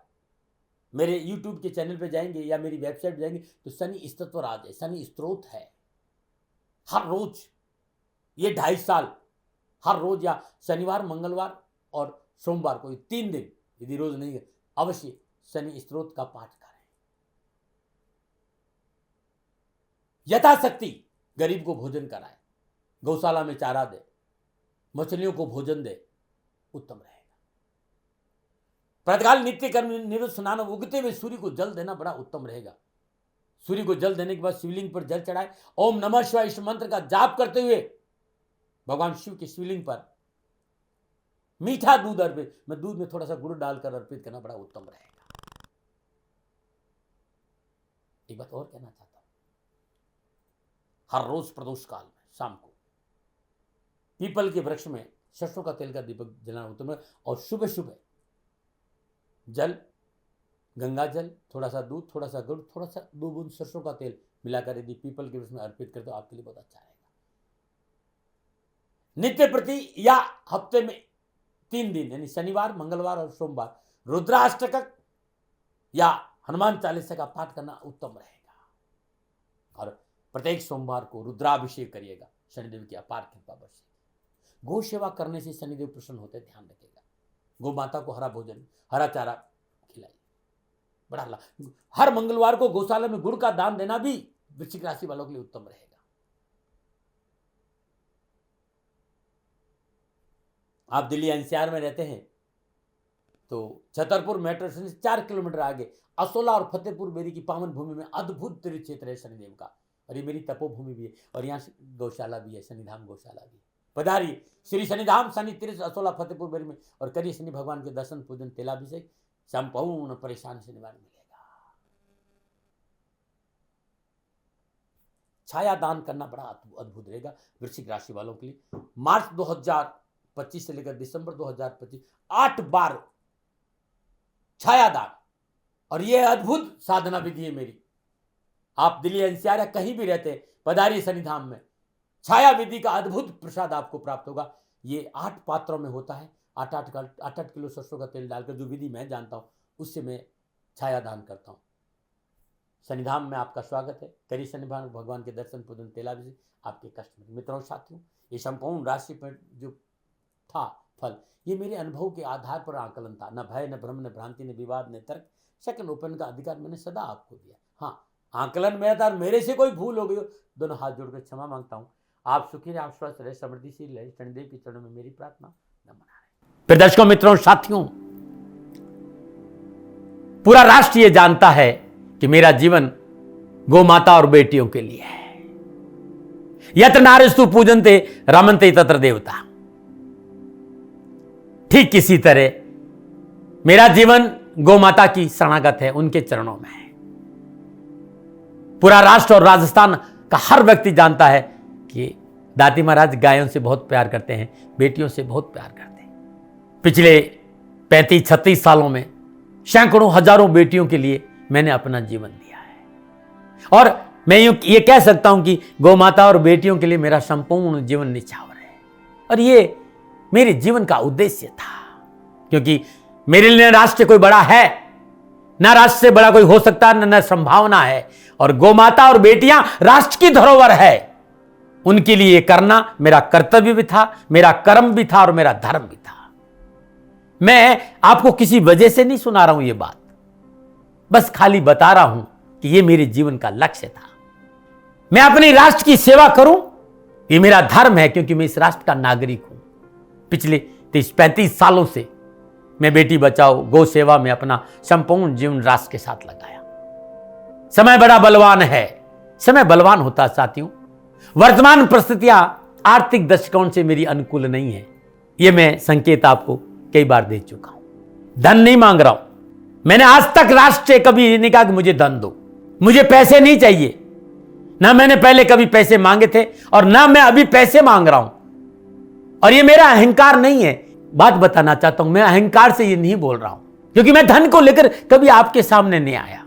मेरे YouTube के चैनल पे जाएंगे या मेरी वेबसाइट पे जाएंगे तो शनि स्तोत्र आ जाए, शनि स्त्रोत है। हर रोज ये 2.5 साल हर रोज या शनिवार, मंगलवार और सोमवार को 3 दिन, यदि रोज नहीं है, अवश्य शनि स्त्रोत का पाठ करें। यथाशक्ति गरीब को भोजन कराएं, गौशाला में चारा दे, मछलियों को भोजन दे, उत्तम रहेगा। प्रातःकाल नित्य कर्म निवृत्त स्नान, उगते हुए सूर्य को जल देना बड़ा उत्तम रहेगा। सूर्य को जल देने के बाद शिवलिंग पर जल चढ़ाए। ओम नमः शिवाय इस मंत्र का जाप करते हुए भगवान शिव के शिवलिंग पर मीठा दूध अर्पित, मैं दूध में थोड़ा सा गुड़ डालकर अर्पित करना बड़ा उत्तम रहेगा। एक बात और कहना चाहता हूं, हर रोज प्रदोष काल में शाम को पीपल के वृक्ष में सरसों का तेल का दीपक जलाना उत्तम है। और सुबह सुबह जल, गंगा जल, थोड़ा सा दूध, थोड़ा सा गुड़, थोड़ा सा 2 बूंद सरसों का तेल मिलाकर यदि पीपल के वृक्ष में अर्पित कर तो आपके लिए बहुत अच्छा रहेगा। नित्य प्रति या हफ्ते में 3 दिन यानी शनिवार, मंगलवार और सोमवार रुद्राष्टक या हनुमान चालीसा का पाठ करना उत्तम रहेगा। और प्रत्येक सोमवार को रुद्राभिषेक करिएगा, शनिदेव की अपार कृपा बरसेगी। गौ सेवा करने से शनिदेव प्रसन्न होते, ध्यान रखिएगा। गौ माता को हरा भोजन, हरा चारा खिलाइए, बड़ा लाभ। हर मंगलवार को गौशाला में गुड़ का दान देना भी वृश्चिक राशि वालों के लिए उत्तम रहेगा। आप दिल्ली एनसीआर में रहते हैं तो छतरपुर मेट्रो स्टेशन से 4 किलोमीटर आगे असोला और फतेहपुर बेरी की पावन भूमि में अद्भुत तीर्थ क्षेत्र है शनिदेव का, और ये मेरी तपोभूमि भी है, और यहाँ गौशाला भी है, शनिधाम गौशाला भी है। पधारिए श्री शनिधाम शनि तीर्थ असोला फतेहपुर बेरी में और करिए शनि भगवान के दर्शन, पूजन, तेलाभिषेक, संपूर्ण परेशानी से निवारण मिलेगा। छाया दान करना बड़ा अद्भुत रहेगा वृश्चिक राशि वालों के लिए। मार्च 2025 से लेकर दिसंबर 2025 8 बार छाया दान, और यह अद्भुत साधना विधि है मेरी। आप दिल्ली एनसीआर या कहीं भी रहते पधारिए शनिधाम में, छाया विधि का अद्भुत प्रसाद आपको प्राप्त होगा। ये 8 पात्रों में होता है। 8 किलो सरसों का तेल डालकर, जो विधि मैं जानता हूं उससे मैं छाया दान करता हूं। शनिधाम में आपका स्वागत है। करिए शनि भगवान के दर्शन, पूजन, तेलाभिषेक, आपके कष्ट में। मित्रों साथियों, ये संपूर्ण राशि पर जो था फल, ये मेरे अनुभव के आधार पर आकलन था। न भय, न भ्रम, न भ्रांति, न विवाद, न तर्क, सेकंड ओपन का अधिकार मैंने सदा आपको दिया। हाँ, आकलन मेरा था, मेरे से कोई भूल हो गई हो, दोनों हाथ जोड़कर क्षमा मांगता हूं। आप सुखी रहे, आप स्वस्थ रहे, समृद्धिशील रहे, शनिदेव के चरणों में मेरी प्रार्थना। नमन। फिर दर्शकों, मित्रों, साथियों, पूरा राष्ट्र ये जानता है कि मेरा जीवन गौ माता और बेटियों के लिए है। यत्र नारीस्तु पूजन्ते रमन्ते तत्र देवता। ठीक किसी तरह मेरा जीवन गौ माता की शरणागत है, उनके चरणों में है। पूरा राष्ट्र और राजस्थान का हर व्यक्ति जानता है कि दाती महाराज गायों से बहुत प्यार करते हैं, बेटियों से बहुत प्यार करते हैं। पिछले 35-36 सालों में सैकड़ों हजारों बेटियों के लिए मैंने अपना जीवन दिया है, और मैं ये कह सकता हूं कि गौ माता और बेटियों के लिए मेरा संपूर्ण जीवन निछावर है, और ये मेरे जीवन का उद्देश्य था, क्योंकि मेरे लिए राष्ट्र कोई बड़ा है, ना राष्ट्र से बड़ा कोई हो सकता, न संभावना है। और गौ माता और बेटियां राष्ट्र की धरोहर है, उनके लिए ये करना मेरा कर्तव्य भी था, मेरा कर्म भी था और मेरा धर्म भी था। मैं आपको किसी वजह से नहीं सुना रहा हूं ये बात, बस खाली बता रहा हूं कि ये मेरे जीवन का लक्ष्य था। मैं अपने राष्ट्र की सेवा करूं, ये मेरा धर्म है, क्योंकि मैं इस राष्ट्र का नागरिक हूं। पिछले 30-35 सालों से मैं बेटी बचाओ गौ सेवा में अपना संपूर्ण जीवन राष्ट्र के साथ लगाया। समय बड़ा बलवान है, समय बलवान होता है साथियों। वर्तमान परिस्थितियां आर्थिक दृष्टिकोण से मेरी अनुकूल नहीं है, यह मैं संकेत आपको कई बार दे चुका हूं। धन नहीं मांग रहा हूं, मैंने आज तक राष्ट्र से कभी नहीं कहा कि मुझे धन दो, मुझे पैसे नहीं चाहिए, ना मैंने पहले कभी पैसे मांगे थे और ना मैं अभी पैसे मांग रहा हूं। और ये मेरा अहंकार नहीं है, बात बताना चाहता हूं, मैं अहंकार से ये नहीं बोल रहा हूं, क्योंकि मैं धन को लेकर कभी आपके सामने नहीं आया।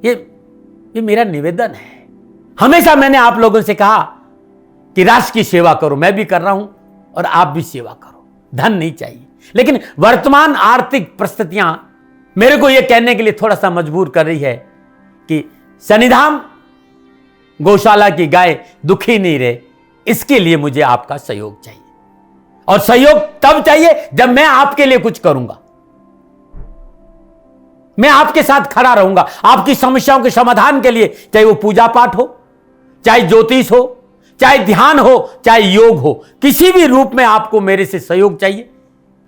ये मेरा निवेदन है। हमेशा मैंने आप लोगों से कहा कि राष्ट्र की सेवा करो, मैं भी कर रहा हूं और आप भी सेवा करो, धन नहीं चाहिए। लेकिन वर्तमान आर्थिक परिस्थितियां मेरे को यह कहने के लिए थोड़ा सा मजबूर कर रही है कि शनिधाम गौशाला की गाय दुखी नहीं रहे, इसके लिए मुझे आपका सहयोग चाहिए। और सहयोग तब चाहिए जब मैं आपके लिए कुछ करूंगा, मैं आपके साथ खड़ा रहूंगा आपकी समस्याओं के समाधान के लिए, चाहे वो पूजा पाठ हो, चाहे ज्योतिष हो, चाहे ध्यान हो, चाहे योग हो, किसी भी रूप में आपको मेरे से सहयोग चाहिए।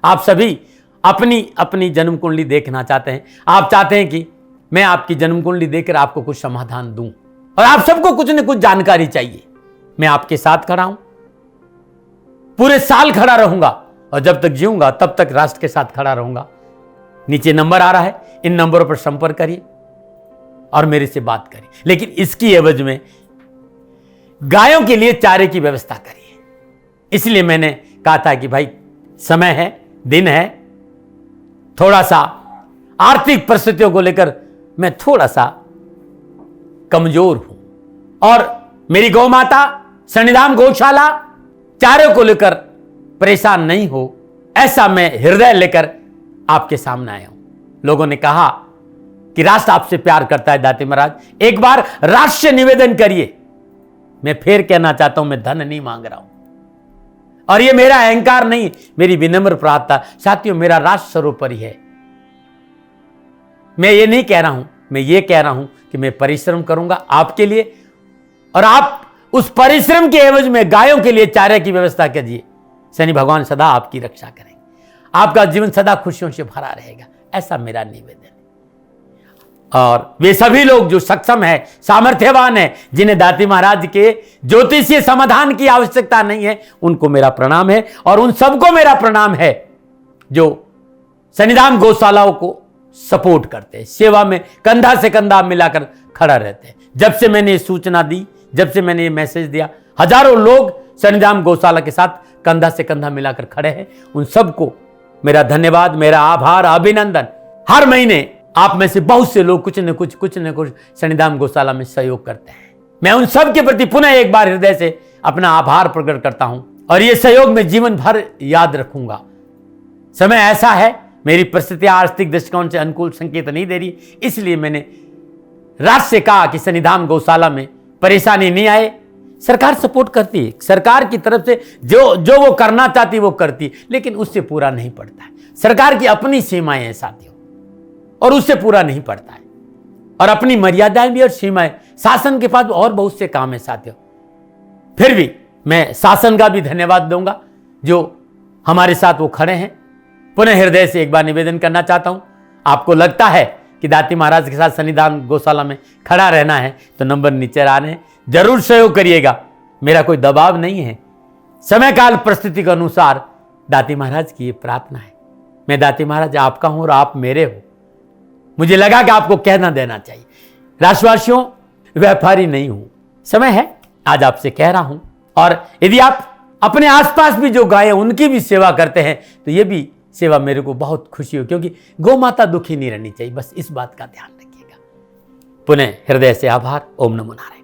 आप सभी अपनी अपनी जन्म कुंडली देखना चाहते हैं, आप चाहते हैं कि मैं आपकी जन्म कुंडली देखकर आपको कुछ समाधान दूं, और आप सबको कुछ न कुछ जानकारी चाहिए। मैं आपके साथ खड़ा हूं, पूरे साल खड़ा रहूंगा, और जब तक जीऊंगा तब तक राष्ट्र के साथ खड़ा रहूंगा। नीचे नंबर आ रहा है, इन नंबरों पर संपर्क करिए और मेरे से बात करिए, लेकिन इसकी एवज में गायों के लिए चारे की व्यवस्था करिए। इसलिए मैंने कहा था कि भाई समय है, दिन है, थोड़ा सा आर्थिक परिस्थितियों को लेकर मैं थोड़ा सा कमजोर हूं, और मेरी गौ माता शनिधाम गौशाला चारे को लेकर परेशान नहीं हो, ऐसा मैं हृदय लेकर आपके सामने आया हूं। लोगों ने कहा कि राष्ट्र आपसे प्यार करता है दाती महाराज, एक बार राष्ट्र से निवेदन करिए। मैं फिर कहना चाहता हूं, मैं धन नहीं मांग रहा हूं, और यह मेरा अहंकार नहीं, मेरी विनम्र प्रार्थना। साथियों, मेरा राष्ट्र सर्वोपरि है। मैं ये नहीं कह रहा हूं, मैं ये कह रहा हूं कि मैं परिश्रम करूंगा आपके लिए, और आप उस परिश्रम के एवज में गायों के लिए चारे की व्यवस्था कीजिए। शनि भगवान सदा आपकी रक्षा करेंगे, आपका जीवन सदा खुशियों से भरा रहेगा, ऐसा मेरा निवेदन है। और वे सभी लोग जो सक्षम है, सामर्थ्यवान है, जिन्हें दाती महाराज के ज्योतिषीय समाधान की आवश्यकता नहीं है, उनको मेरा प्रणाम है। और उन सबको मेरा प्रणाम है जो शनिधाम गौशालाओं को सपोर्ट करते हैं, सेवा में कंधा से कंधा मिलाकर खड़ा रहते हैं। जब से मैंने ये सूचना दी, जब से मैंने ये मैसेज दिया, हजारों लोग शनिधाम गौशाला के साथ कंधा से कंधा मिलाकर खड़े हैं। उन सबको मेरा धन्यवाद, मेरा आभार, अभिनंदन। हर महीने आप में से बहुत से लोग कुछ न कुछ शनिधाम गौशाला में सहयोग करते हैं। मैं उन सब के प्रति पुनः एक बार हृदय से अपना आभार प्रकट करता हूं, और यह सहयोग मैं जीवन भर याद रखूंगा। समय ऐसा है, मेरी परिस्थितियां आर्थिक दृष्टिकोण से अनुकूल संकेत नहीं दे रही, इसलिए मैंने राष्ट्र से कहा कि शनिधाम गौशाला में परेशानी नहीं आए। सरकार सपोर्ट करती है, सरकार की तरफ से जो वो करना चाहती वो करती, लेकिन उससे पूरा नहीं पड़ता है। सरकार की अपनी सीमाएं हैं साथियों, और उससे पूरा नहीं पड़ता है, और अपनी मर्यादाएं भी और सीमाएं। शासन के पास और बहुत से काम है साथियों। फिर भी मैं शासन का भी धन्यवाद दूंगा जो हमारे साथ वो खड़े हैं। पुनः हृदय से एक बार निवेदन करना चाहता हूं, आपको लगता है कि दाती महाराज के साथ शनिधाम गौशाला में खड़ा रहना है तो नंबर नीचे आ रहे हैं, जरूर सहयोग करिएगा। मेरा कोई दबाव नहीं है, समय काल परिस्थिति के अनुसार दाती महाराज की ये प्रार्थना है। मैं दाती महाराज आपका हूं और आप मेरे हो, मुझे लगा कि आपको कहना देना चाहिए। राशिवासियों, व्यापारी नहीं हूं, समय है आज आपसे कह रहा हूं। और यदि आप अपने आसपास भी जो गाय उनकी भी सेवा करते हैं तो ये भी सेवा मेरे को बहुत खुशी हो, क्योंकि गौ माता दुखी नहीं रहनी चाहिए, बस इस बात का ध्यान रखिएगा। पुनः हृदय से आभार। ओम नमो नारायण।